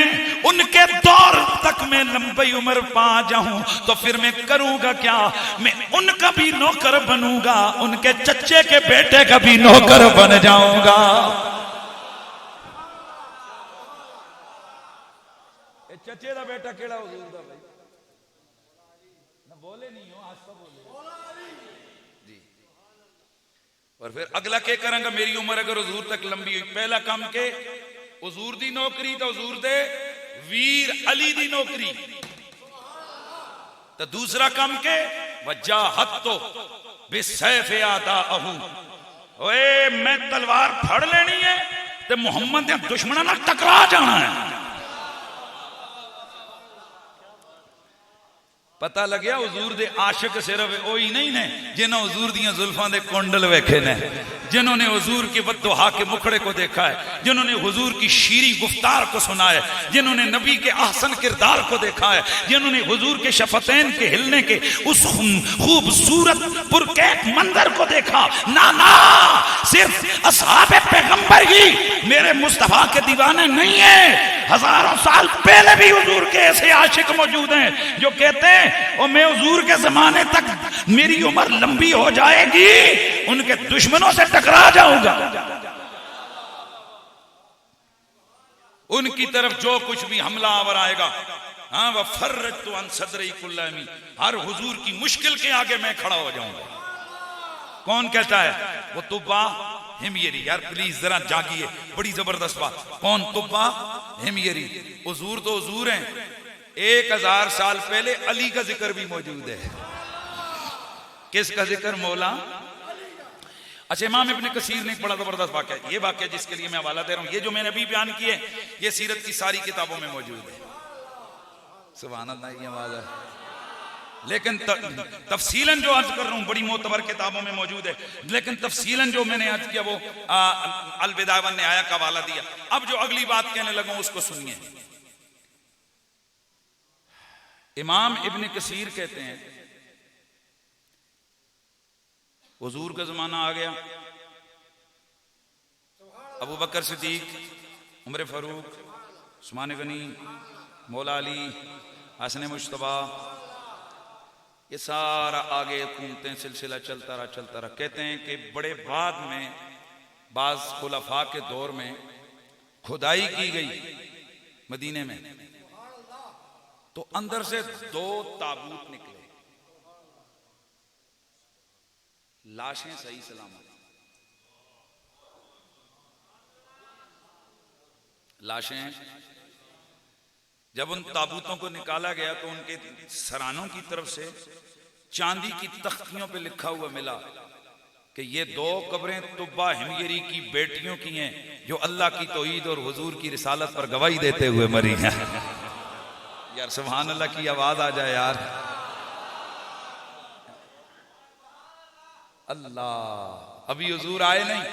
उनके दौर तक मैं लंबी उम्र पा जाऊं तो फिर मैं करूंगा क्या? मैं उनका भी नौकर बनूंगा, उनके चच्चे के बेटे का भी नौकर बन जाऊंगा। चच्चे का बेटा केड़ा हुजूर दा भाई ना बोले नहीं हो, आज तो बोले जी। और फिर अगला क्या करेंगे? मेरी उम्र अगर हुजूर तक लंबी हुई, पहला काम के हुजूर दी नौकरी तो हुजूर दे वीर अली दी नौकरी, तो दूसरा काम के वजाहतो बिसैफ आदाअहु, ओए मैं तलवार फड़ लेनी है ते मुहम्मद दे दुश्मनां नाल टकरा जाना है। पता लग्या हुजूर दे आशिक सिर्फ वही नहीं ने जिन्होंने हुजूर दियां जुल्फां दे कुंडल वेखे ने, जिन्होंने हुजूर के बद्दुहा के मुखड़े को देखा है, जिन्होंने हुजूर की शीरी गुफ्तार को सुना है, जिन्होंने नबी के आहसन किरदार को देखा है, जिन्होंने हुजूर के शफतैन के हिलने के उस खूबसूरत पुरकैफ मंजर को देखा। ना ना, सिर्फ असहाबे पैगंबर ही मेरे मुस्तफा के दीवाने नहीं है। हजारों साल पहले भी हुजूर के ऐसे आशिक मौजूद हैं जो कहते हैं और मैं हुजूर के जमाने तक मेरी उम्र लंबी हो जाएगी, उनके दुश्मनों से टकरा जाऊंगा। उनकी तरफ जो कुछ भी हमला आवर आएगा, हाँ वह फर्रज तो अन सदरी कुल्लामी, हर हुजूर की मुश्किल के आगे मैं खड़ा हो जाऊंगा। कौन कहता है? वो तुब्बा हिमयरी। यार प्लीज जरा जागिए, बड़ी जबरदस्त बात। कौन? तुब्बा हिमयरी। हुजूर तो हुजूर हैं, 1000 साल पहले अली का जिक्र भी मौजूद है। किसका जिक्र? मौला। अच्छा, इमाम इब्ने कसीर ने एक बड़ा जबरदस्त वाक़या, ये वाक़या जिसके लिए मैं हवाला दे रहा हूं, ये जो मैंने अभी बयान किए ये सीरत की सारी किताबों में मौजूद है। सुभान अल्लाह की आवाज़ है। लेकिन तफसीलन जो अर्ज कर रहा हूं बड़ी मोतबर किताबों में मौजूद है, लेकिन तफसीलन जो मैंने अर्ज किया वो अलविदा वन निहाया का हवाला दिया। अब जो अगली बात कहने लगा उसको सुनिए। इमाम इब्ने कसीर कहते हैं हुजूर का जमाना आ गया, अबू बकर सिद्दीक, उमर फारूक, उस्मान गनी, मौला अली, हसन मुश्तबा, ये सारा आगे हुकूमतें सिलसिला चलता रहा। कहते हैं कि बड़े बाद में बाज खुलफा के दौर में खुदाई की गई मदीने में, तो अंदर से 2 ताबूत निकले, लाशें सही सलामत, लाशें। जब उन ताबूतों को निकाला गया तो उनके सरानों की तरफ से चांदी की तख्तियों पे लिखा हुआ मिला कि ये 2 कब्रें तुब्बा हिमगिरी की बेटियों की हैं जो अल्लाह की तौहीद और हुजूर की रिसालत पर गवाही देते हुए मरी हैं। यार सुभान अल्लाह की आवाज आ जाए यार। अल्लाह, अभी हुजूर आए नहीं,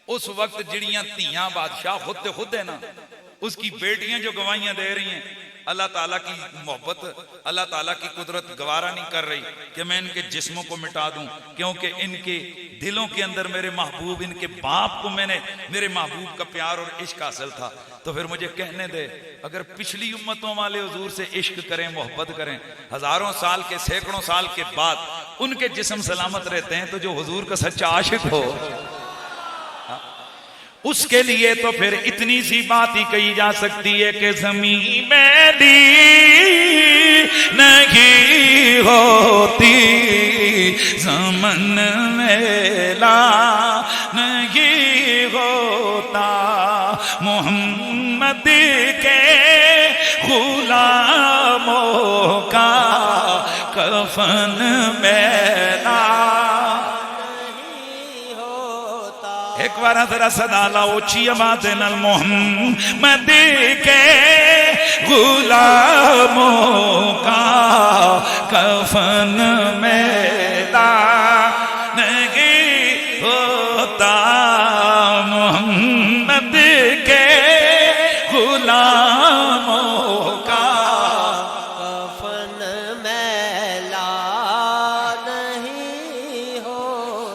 उस वक्त जिड़ियां धियां बादशाह खुद है ना, उसकी बेटियां जो गवाहियां दे रही हैं, अल्लाह ताला की मोहब्बत, अल्लाह ताला की कुदरत गवारा नहीं कर रही कि मैं इनके जिस्मों को मिटा दूं, क्योंकि इनके दिलों के अंदर मेरे महबूब, इनके बाप को मैंने मेरे महबूब का प्यार और इश्क हासिल था। तो फिर मुझे कहने दे, अगर पिछली उम्मतों वाले हुजूर से इश्क करें, मोहब्बत करें, हजारों साल के, सैकड़ों साल के बाद उनके जिस्म सलामत रहते हैं, तो जो हुजूर का सच्चा आशिक हो उसके लिए तो फिर इतनी सी बात ही कही जा सकती है कि ज़मीं मैली नहीं होती, ज़मन मेला नहीं होता, मोहम्मद के गुलामों का कफन मेला। एक बार जरा सदा लाओ ची आवाज़ नाल, मोहम्मद के गुलामों का कफन मेला नहीं होता, मोहम्मद के गुलामों का कफन मैला नहीं हो।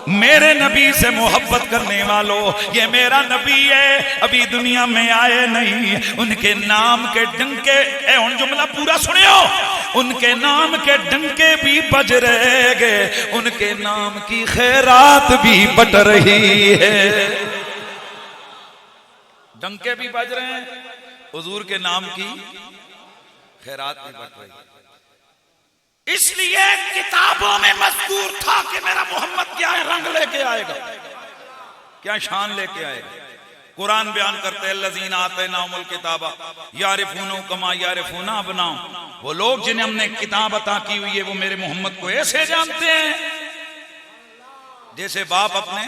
मेरे नबी से मोहब्बत करने वालों, ये मेरा नबी है, अभी दुनिया में आए नहीं, उनके नाम के डंके, उन जुमला पूरा सुनियो, उनके नाम के डंके भी बज रहेंगे, उनके नाम की खैरात भी बट रही है। डंके भी बज रहे हैं, हुजूर के नाम की खैरात भी बट रही है। इसलिए किताबों में मज़कूर था कि मेरा मोहम्मद क्या है, रंग लेके आएगा, क्या शान लेके आएगा। कुरान बयान करते हैं, लज़ीना आतैनाहुमुल किताबा यारिफूनहु कमा यारिफूना अबनाहुम, वो लोग जिन्हें हमने किताब अता की हुई है वो मेरे मोहम्मद को ऐसे जानते हैं जैसे बाप अपने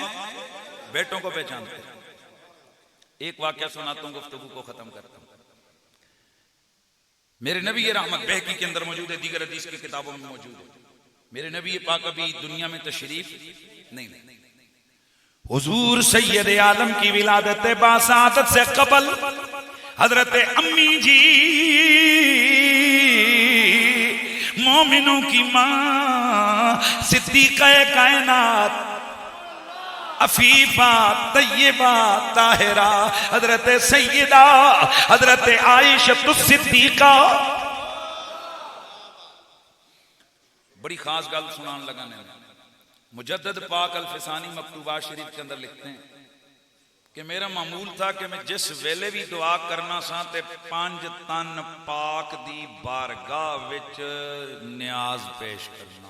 बेटों को पहचानते हैं। एक वाकया सुनाता हूं, गुफ्तगू को खत्म करता हूं। मेरे नबी रहमत बहकी के अंदर मौजूद है, दीगर हदीस की किताबों में मौजूद है। मेरे नबी पाक अभी दुनिया में तशरीफ नहीं। हुजूर सैयद आलम की विलादत बासादत से कबल हजरत अम्मी जी मोमिनों की मां सिद्दीक़ा कायनात अफीफा तय्यबा ताहिरा हजरत सैयदा हजरत आयशा सिद्दीक़ा। बड़ी खास गल सुनान लगा ने, मुजद्दद पाक अल-फिसानी मकतूबा शरीफ के अंदर लिखते हैं कि मेरा मामूल था कि मैं जिस वेले भी दुआ करना सा ते 5 तन पाक दी बारगाह विच न्याज पेश करना।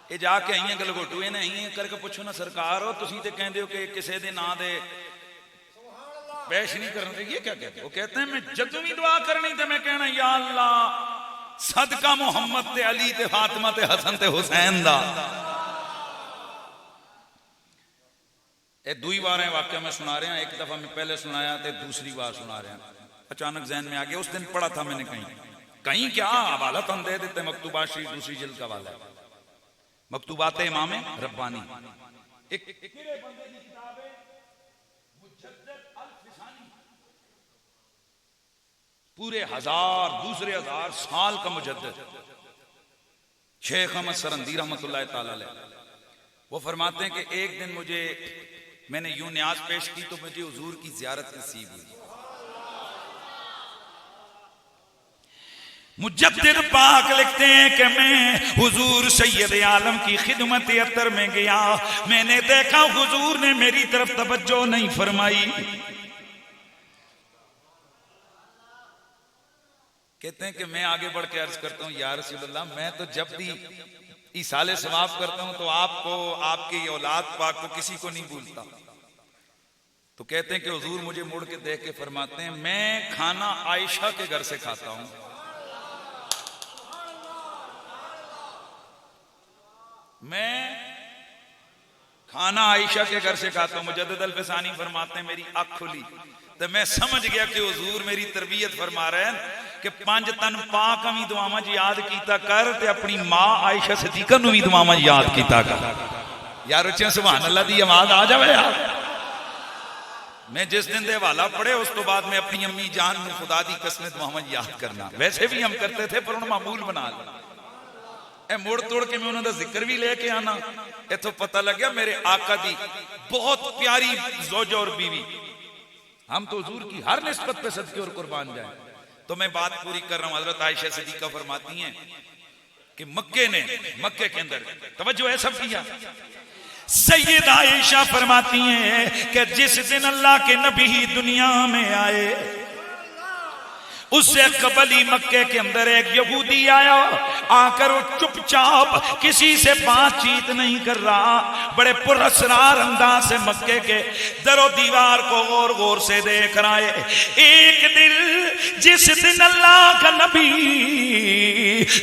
ये जाके आइए गलगोटू ने आई करके पूछो ना, सरकार हो तुसी ते कहंदे हो कि किसी दे नां दे पेश नहीं करना, ये क्या कहते? वो कहते हैं मैं जदों भी दुआ करनी ते मैं कहना या अल्लाह सदका मोहम्मद ते अली ते फातिमा ते हसन ते हुसैन दा। ये दुई बार है वाकया मैं सुना रहा, एक दफा मैं पहले सुनाया ते दूसरी बार सुना रहा, अचानक जहन में आ गया। उस दिन पढ़ा था मैंने कहीं क्या हवाला तो हम दे देते, मकतूबा शरीफ दूसरी जिल्द का वाला है, मकतूबात इमाम रब्बानी, पूरे दूसरे हजार साल का मुजद्दिद शेख अहमद सरंदी रहमतुल्लाह ताला अलैह, वो फरमाते हैं कि एक दिन मैंने यूं न्याज पेश की तो मुझे हुजूर की ज़ियारत नसीब हुई। मुजद्दिद पाक लिखते हैं कि मैं हुजूर सैयद आलम की खिदमत अतर में गया, मैंने देखा हुजूर ने मेरी तरफ तवज्जो नहीं फरमाई। कहते हैं कि मैं आगे बढ़ के अर्ज करता हूं या रसूलल्लाह, मैं तो जब भी इसाले सवाब करता हूं तो आपको, आपकी औलाद पाक को, किसी को नहीं भूलता। तो कहते हैं कि हुजूर मुझे मुड़ के देख के फरमाते हैं मैं खाना आयशा के घर से खाता हूं। मैं खाना आयशा के घर से खाता हूं। मुजद्दिद अल-फ़सानी फरमाते हैं मेरी आंख खुली तो मैं समझ गया कि हुजूर मेरी तरबियत फरमा रहे हैं कि 5 तन पाक भी दुआवां याद कीता कर ते अपनी मां आयशा सिद्दीका नूं भी दुआवां याद कीता कर। यार उच्चे सुभान अल्लाह दी आवाज आ जावे यार। मैं जिस दिन दे हवाला पढ़े उस तो बाद मैं अपनी अम्मी जान नूं खुदा दी कसम दुआवां याद करना। वैसे भी हम करते थे पर उन्हें मामूल बना लिया। ए मुड़ तोड़ के मैं उन्होंने जिक्र भी लेके आना। इथों पता लग गया मेरे आका दी बहुत प्यारी ज़ौज और बीवी। हम तो हुजूर की हर निस्बत पे सदके और कुर्बान जाए। तो मैं बात पूरी कर रहा हूं। हजरत आयशा सिद्दीका फरमाती हैं कि मक्के के अंदर तवज्जो है सब किया। सैयद आयशा फरमाती हैं कि जिस दिन अल्लाह के नबी दुनिया में आए उससे कबल ही मक्के के अंदर एक यहूदी आया। आकर वो चुपचाप किसी से बातचीत नहीं कर रहा, बड़े पुरस्कार अंदाज से मक्के के दरो दीवार को गौर गौर से देख रहा है। एक दिन जिस दिन अल्लाह का नबी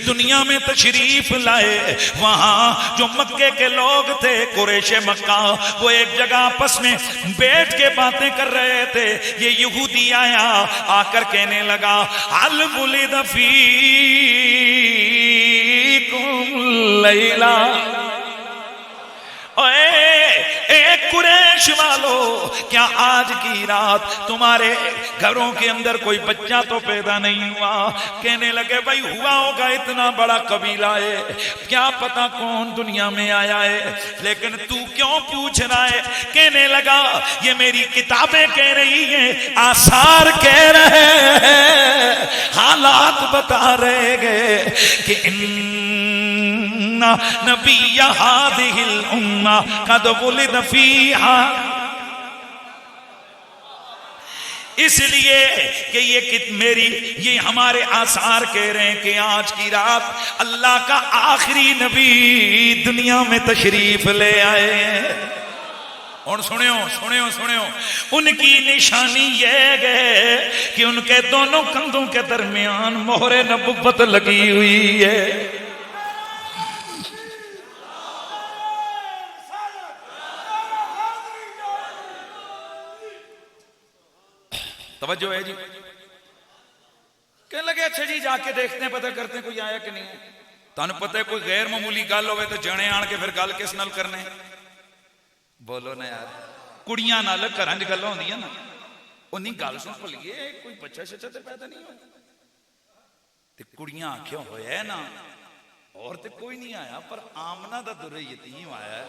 दुनिया में तशरीफ लाए, वहां जो मक्के के लोग थे कुरैश मक्का, वो एक जगह आपस में बैठ के बातें कर रहे थे। ये यहूदी आया, आकर कहने लगा अल बुलिद फीकुम लैला। कुरैश वालों, क्या आज की रात तुम्हारे घरों के अंदर कोई बच्चा तो पैदा नहीं हुआ? कहने लगे भाई हुआ होगा, इतना बड़ा कबीला है, क्या पता कौन दुनिया में आया है, लेकिन तू क्यों पूछ रहा है? कहने लगा ये मेरी किताबें कह रही हैं, आसार कह रहे हैं, हालात बता रहे गए कि नबी हादिहिल उम्मा कद वुलिद फीहा। इसलिए कि ये हमारे आसार कह रहे हैं कि आज की रात अल्लाह का आखिरी नबी दुनिया में तशरीफ ले आए हैं। और सुनियो उनकी निशानी यह है कि उनके दोनों कंधों के दरमियान मोहरे नबुव्वत लगी हुई है। तवज्जो है जी। कहने लगे अच्छा जी जाके देखते हैं, पता करते हैं कोई आया कि नहीं। तुहानू पता है कोई गैर मामूली गल होवे तो जने आन के फिर गल किस नाल करने? बोलो ना यार, कुड़ियां नाल घरां च गल्लां होंदियां ना, उन्नी गल सुन भुलिए कोई बच्चा शच्चा तो पैदा नहीं होया ते कुड़ियां आख्या होया ना, और तो कोई नहीं आया पर आमना दा दुर्रे यतीम आया है।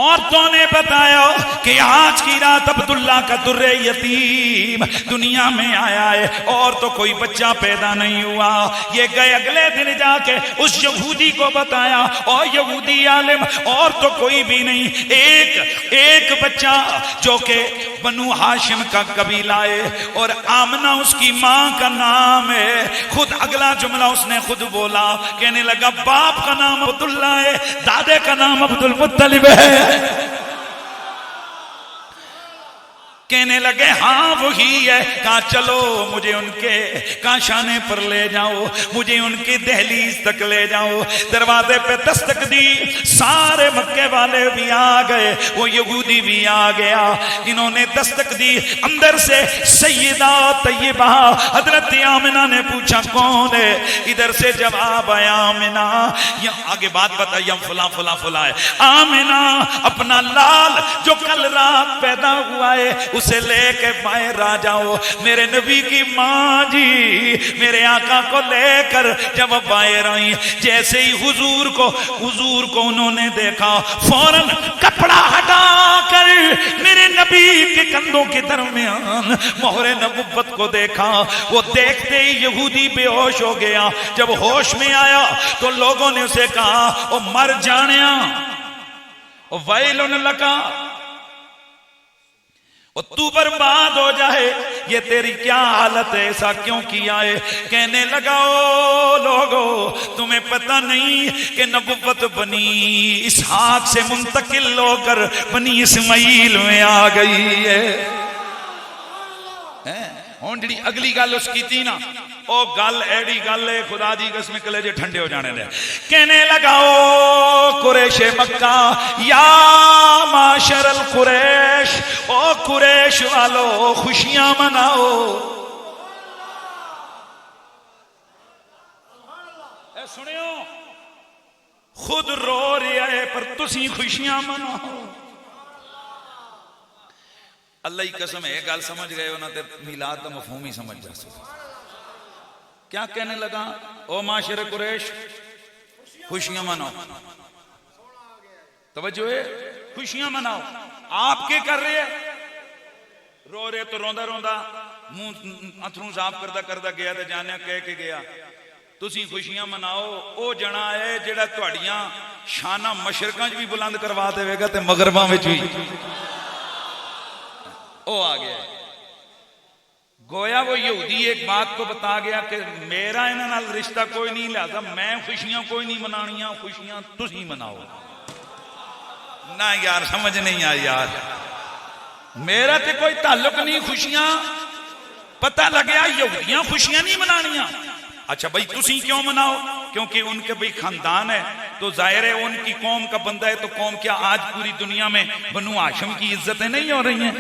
औरतों ने बताया कि आज की रात अब्दुल्ला का दुर्रे यतीम दुनिया में आया है और तो कोई बच्चा पैदा नहीं हुआ। ये गए अगले दिन जाके उस यहूदी को बताया, और यहूदी आलिम और तो कोई भी नहीं, एक बच्चा जो के बनु हाशिम का कबीला है और आमना उसकी मां का नाम है। खुद अगला जुमला उसने खुद बोला, कहने लगा बाप का नाम अब्दुल्ला है, दादे का नाम अब्दुल मुत्तलिब है। कहने लगे हाँ वही है। कहा चलो मुझे उनके काशाने पर ले जाओ, मुझे उनकी दहलीज तक ले जाओ। दरवाजे पे दस्तक दी, सारे मक्के वाले भी आ गए, वो यहूदी भी आ गया। इन्होंने दस्तक दी, अंदर से सैयदा तैयबा हजरत आमिना ने पूछा कौन है? इधर से जवाब आया आमिना। यहाँ आगे बात बताइए, फुला फुला फुला है। आमिना अपना लाल जो कल रात पैदा हुआ है उसे लेके बाहर आ जाओ। मेरे नबी की मां जी मेरे आका को लेकर जब बाहर आई, जैसे ही हुजूर को उन्होंने देखा, फौरन कपड़ा हटाकर मेरे नबी के कंधों के दरमियान मोहरे नबुव्वत को देखा। वो देखते ही यहूदी बेहोश हो गया। जब होश में आया तो लोगों ने उसे कहा ओ मर जानिया, ओ वैलुन लका, और तू बर्बाद हो जाए, ये तेरी क्या हालत है, ऐसा क्यों किया है? कहने लगा ओ लोगो तुम्हें पता नहीं कि नबुव्वत बनी इसहाक से मुंतकिल होकर बनी इस्माइल में आ गई है। हुण जिहड़ी अगली गल उस कीती ना, ओ गल एड़ी गल है खुदा दी कसम कलेजे ठंडे हो जाने दे। कहने लगाओ कुरैश मक्का, या माशरल कुरैश, ओ कुरैश वालो खुशियां मनाओ। सुनियो, खुद रो रहा है पर तुसी खुशियां मनाओ। अल्लाह की कसम है गल समझ गए हो ना, तो मिलाद का मफहूम ही समझ जा सको। क्या कहने लगा, ओ माशर कुरैश खुशियां मनाओ। तवज्जो है, खुशियां मनाओ। आप क्या कर रहे हैं? रो रहे तो रोंदा रोंदा मुंह अथरू साफ करदा करदा गया तो जाने कह के गया तुसी खुशियां मनाओ। ओ जना है जेड़ा तुहाड़ियां शाना मशरकां च भी बुलंद करवा देगा ते मगरबां विच भी। ओ आ गया गोया वो यहूदी एक बात को बता गया कि मेरा इन्हां नाल रिश्ता कोई नहीं, लिहाजा मैं खुशियां कोई नहीं मनानियां, खुशियां तुसी मनाओ ना। यार समझ नहीं आई यार, मेरा तो कोई ताल्लुक नहीं। खुशियां पता लगे यहूदियां खुशियां नहीं मनानियां। अच्छा भाई तुसी क्यों मनाओ? क्योंकि उनके भाई खानदान है तो जाहिर है उनकी कौम का बंदा है, तो कौम क्या आज पूरी दुनिया में बनु हाशिम की इज्जतें नहीं हो रही हैं?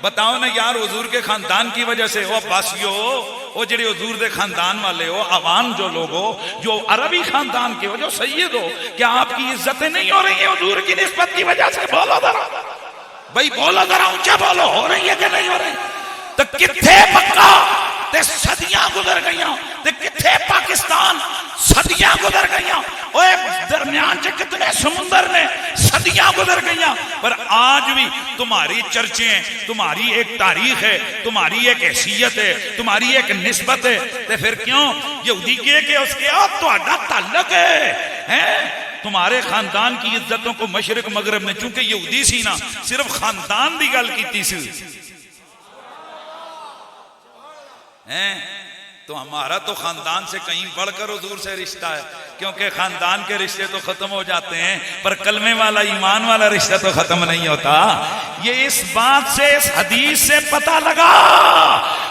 बताओ ना यार, हुजूर के खानदान की वजह से वो अब्बासियो, वो जेडे हुजूर के खानदान वाले हो, अवाम जो लोग हो, जो अरबी खानदान के हो, जो सैयद हो, क्या आपकी इज्जतें नहीं हो रही है हुजूर की निस्बत की वजह से? बोलो जरा भाई, बोलो जरा ऊंचा बोलो, हो रही है कि नहीं हो रही? तो किथे मक्का ते सदियां गुजर गई, ते किथे पाकिस्तान सदियां गुजर गई। ओए दरमियान च कितने समुंदर ने, सदियां गुजर गई, पर आज भी तुम्हारी चर्चे हैं, तुम्हारी एक तारीख है, तुम्हारी एक हैसियत है, तुम्हारी एक निस्बत है। तो फिर क्यों यहूदी के उसके तुहाडा ताल्लुक है तुम्हारे खानदान की इज्जतों को मशरिक मगरब में, चूंकि यहूदी सी ना, सिर्फ खानदान की गल की सी हैं, तो हमारा तो खानदान से कहीं बढ़कर हुजूर से रिश्ता है, क्योंकि खानदान के रिश्ते तो खत्म हो जाते हैं पर कलमे वाला ईमान वाला रिश्ता तो खत्म नहीं होता। ये इस बात से, इस हदीस से पता लगा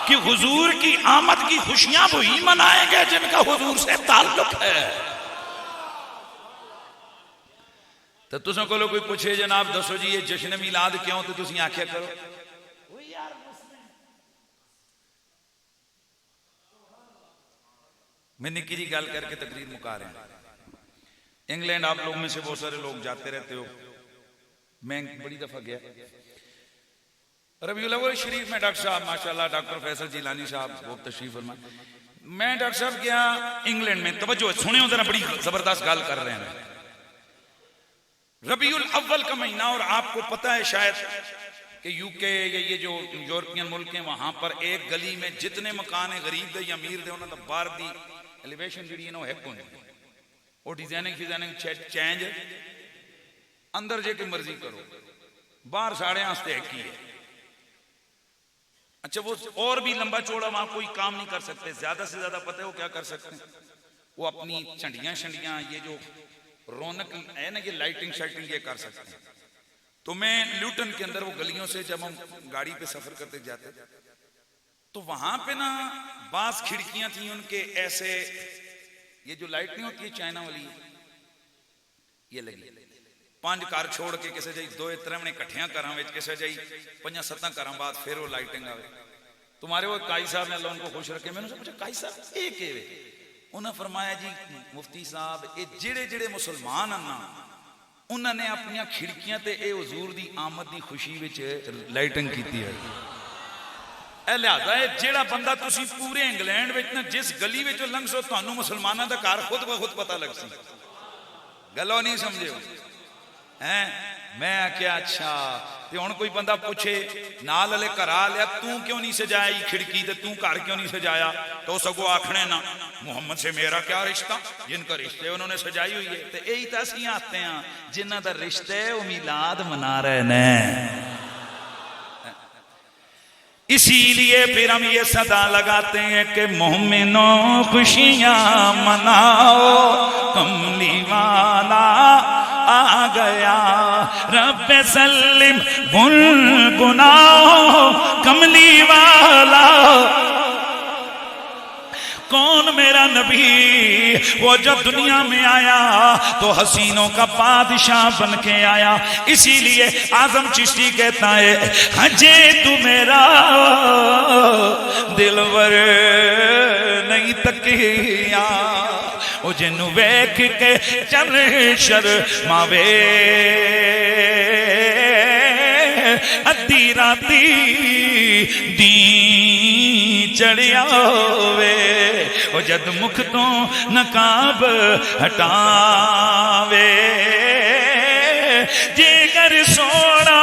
कि हुजूर की आमद की खुशियां वही मनाएंगे जिनका हुजूर से ताल्लुक है। तो तुझे को कोई पूछे जनाब दसो जी ये जश्न मिलाद क्यों, तो तुम आख्या करो मैं निकी जी गल करके तकरीर मुका रहे हैं। इंग्लैंड आप लोग में से बहुत सारे लोग जाते रहते हो, मैं बड़ी दफा गया रबीउल अव्वल शरीफ में। डॉक्टर साहब माशाल्लाह, डॉक्टर फैसल जिलानी साहब वो तशरीफ फरमा। मैं डॉक्टर साहब गया इंग्लैंड में, तवज्जो सुने जरा, बड़ी जबरदस्त गल कर रहे हैं। रबीउल अव्वल का महीना, और आपको पता है शायद कि यूके या ये जो यूरोपियन मुल्क हैं, वहां पर एक गली में जितने मकान है गरीब दे या अमीर दे, उन्होंने तो बाहर दी एलिवेशन जी है है कौन, वो डिजाइनिंग चेंज अंदर जे की मर्जी करो, बाहर साढ़े आस्ते एक ही है। अच्छा वो और भी लंबा चौड़ा वहां कोई काम नहीं कर सकते, ज्यादा से ज्यादा पता है वो क्या कर सकते हैं, वो अपनी झंडियां शंडियां ये जो रौनक है ना, ये लाइटिंग शाइटिंग ये कर सकते हैं। तो मैं ल्यूटन के अंदर वो गलियों से जब हम गाड़ी पे सफर करते जाते तो वहां पे ना बास खिड़कियां थी उनके ऐसे, ये जो लाइट नहीं होती है चाइना वाली, ये लगी 5 कार छोड़ के किसे जाई 2-3 इकट्ठियां घरां विच, किसे जाई 5-7 घरां बाद फिर वो लाइटिंग आवे। तुम्हारे वो काई साहब ने अल्लाह उनको खुश रखे, मैंने पूछा काई साहब ये केवे? उन्हें फरमाया जी मुफ्ती साहब ये जेड़े जेड़े मुसलमान हैं ना, उन्होंने अपनी खिड़कियां ते ए हुजूर दी आमद दी खुशी विच लाइटिंग की है। लिहाजा जेड़ा बंदा तुसी पूरे इंग्लैंड विच ना जिस गली विचों लंघसो, तुहानू मुसलमानों का घर खुद ब खुद पता लग सी। गलो नहीं समझे हैं? मैं आख्या अच्छा, ते हुण कोई बंदा पूछे नाल वाले घर आ लिया, तू क्यों नहीं सजाई खिड़की, ते तू घर क्यों नहीं सजाया, तो सगो आखने ना मुहम्मद से मेरा क्या रिश्ता, जिनका रिश्ते उन्होंने सजाई हुई है। तो यही तो असं आते हैं जिन्हों का रिश्ता है वो मिलाद मना रहे हैं। इसीलिए फिर हम ये सदा लगाते हैं कि मोमिनों खुशियां मनाओ, कमली वाला आ गया। रब्बे सल्लिम गुनगुनाओ कमली वाला। कौन मेरा नबी, वो जो दुनिया में आया तो हसीनों का बादशाह बन के आया। इसीलिए आजम चिश्ती कहता है, हजे तू मेरा दिलवर नहीं तकिया, ओ जिन्नू वेख के चल शर्मावे, अद्धी राती दी चढ़िया वे, ओ जद मुख तो नकाब हटावे। जेकर सोना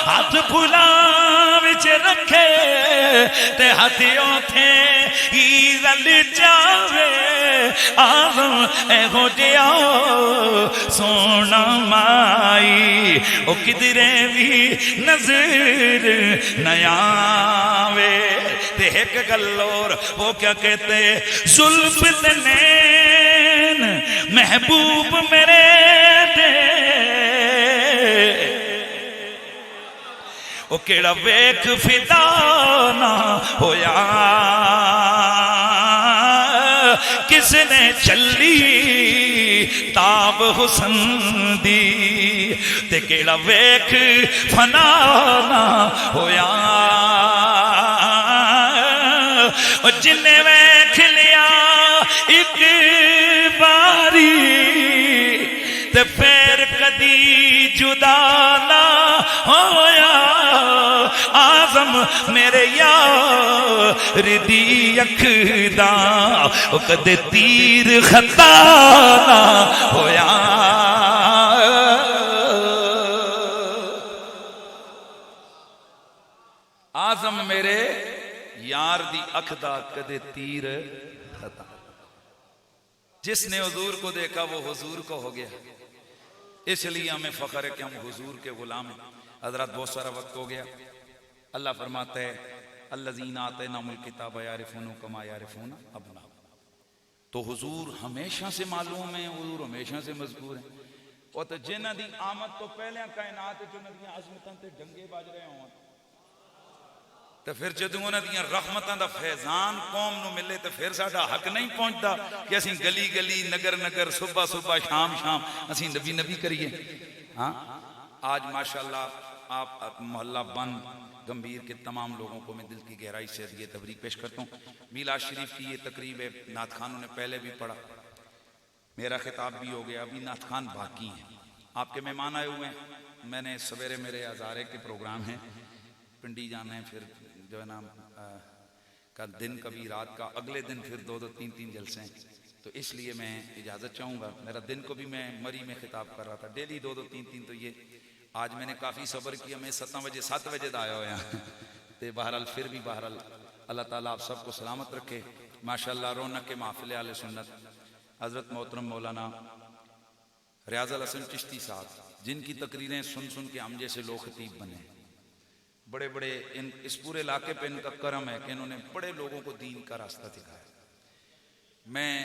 हाथ फुला विच रखे ते हाथ ओथे ही रल जावे। आजम एहो जिया सोना माई, ओ किधरे भी नजर न आवे। ते एक गल और वो क्या कहते, जुल्फ ते नैन महबूब मेरे दे, ओ केड़ा वेख फिदा ना होया। किसने चली ताब हुसन दी, ते केड़ा वेख फना ना होया। जिन्ने वेख लिया एक बारी, ते फिर कदी जुदा ना होया। आजम मेरे यार दी अखदा, ओ कदे तीर खता ना होया। आजम मेरे यार दी अखदा, कदे तीर खता। जिसने हुजूर को देखा वो हुजूर को हो गया। इसलिए हमें फख्र है कि हम हुजूर के गुलाम हैं। हजरत बहुत सारा वक्त हो गया। अल्लाह फरमाता है, अल्लज़ीना आतैनाहुमुल किताब यारिफूनहु कमा यारिफून अबनाहुम। तो हुजूर हमेशा से मालूम है, हुजूर हमेशा से मज़कूर है। और तो जिन्हां दी आमद तो पहले कायनात च उन्हां दी अज़मतां ते डंगे बज रहे होण, तो फिर जो उन्हां दी रहमतां दा फैजान कौम नूं मिले तो फिर साडा हक नहीं पहुंचता कि असीं गली गली नगर नगर सुबह सुबह शाम शाम असीं नबी नबी करिए। हाँ, आज माशाअल्लाह आप मोहल्ला बंद गंभीर के तमाम लोगों को मैं दिल की गहराई से ये तबरीक पेश करता हूँ। मीलाद शरीफ की ये तकरीब है, नात खानों ने पहले भी पढ़ा, मेरा खिताब भी हो गया, अभी नात खान बाकी हैं। आपके मेहमान आए हुए हैं। मैंने सवेरे मेरे हज़ारे के प्रोग्राम हैं, पिंडी जाना है, फिर जो है ना कल दिन कभी रात का, अगले दिन फिर दो दो तीन तीन जलसे हैं। तो इसलिए मैं इजाज़त चाहूँगा। मेरा दिन को भी मैं मरी में खिताब कर रहा था, डेली दो दो तीन तीन। तो ये आज मैंने काफ़ी सब्र किया, मैं 7 बजे दा आया होया। तो बहरहाल फिर भी बहरहाल अल्लाह ताला आप सबको सलामत रखे। माशाअल्लाह रौनक के महफिल आले सुन्नत हज़रत मोहतरम मौलाना रियाज़ुल हसन चिश्ती साहब, जिनकी तकरीरें सुन सुन के हम जैसे लोग खतीब बने। बड़े बड़े इस पूरे इलाके पे इनका करम है कि इन्होंने बड़े लोगों को दीन का रास्ता दिखाया। मैं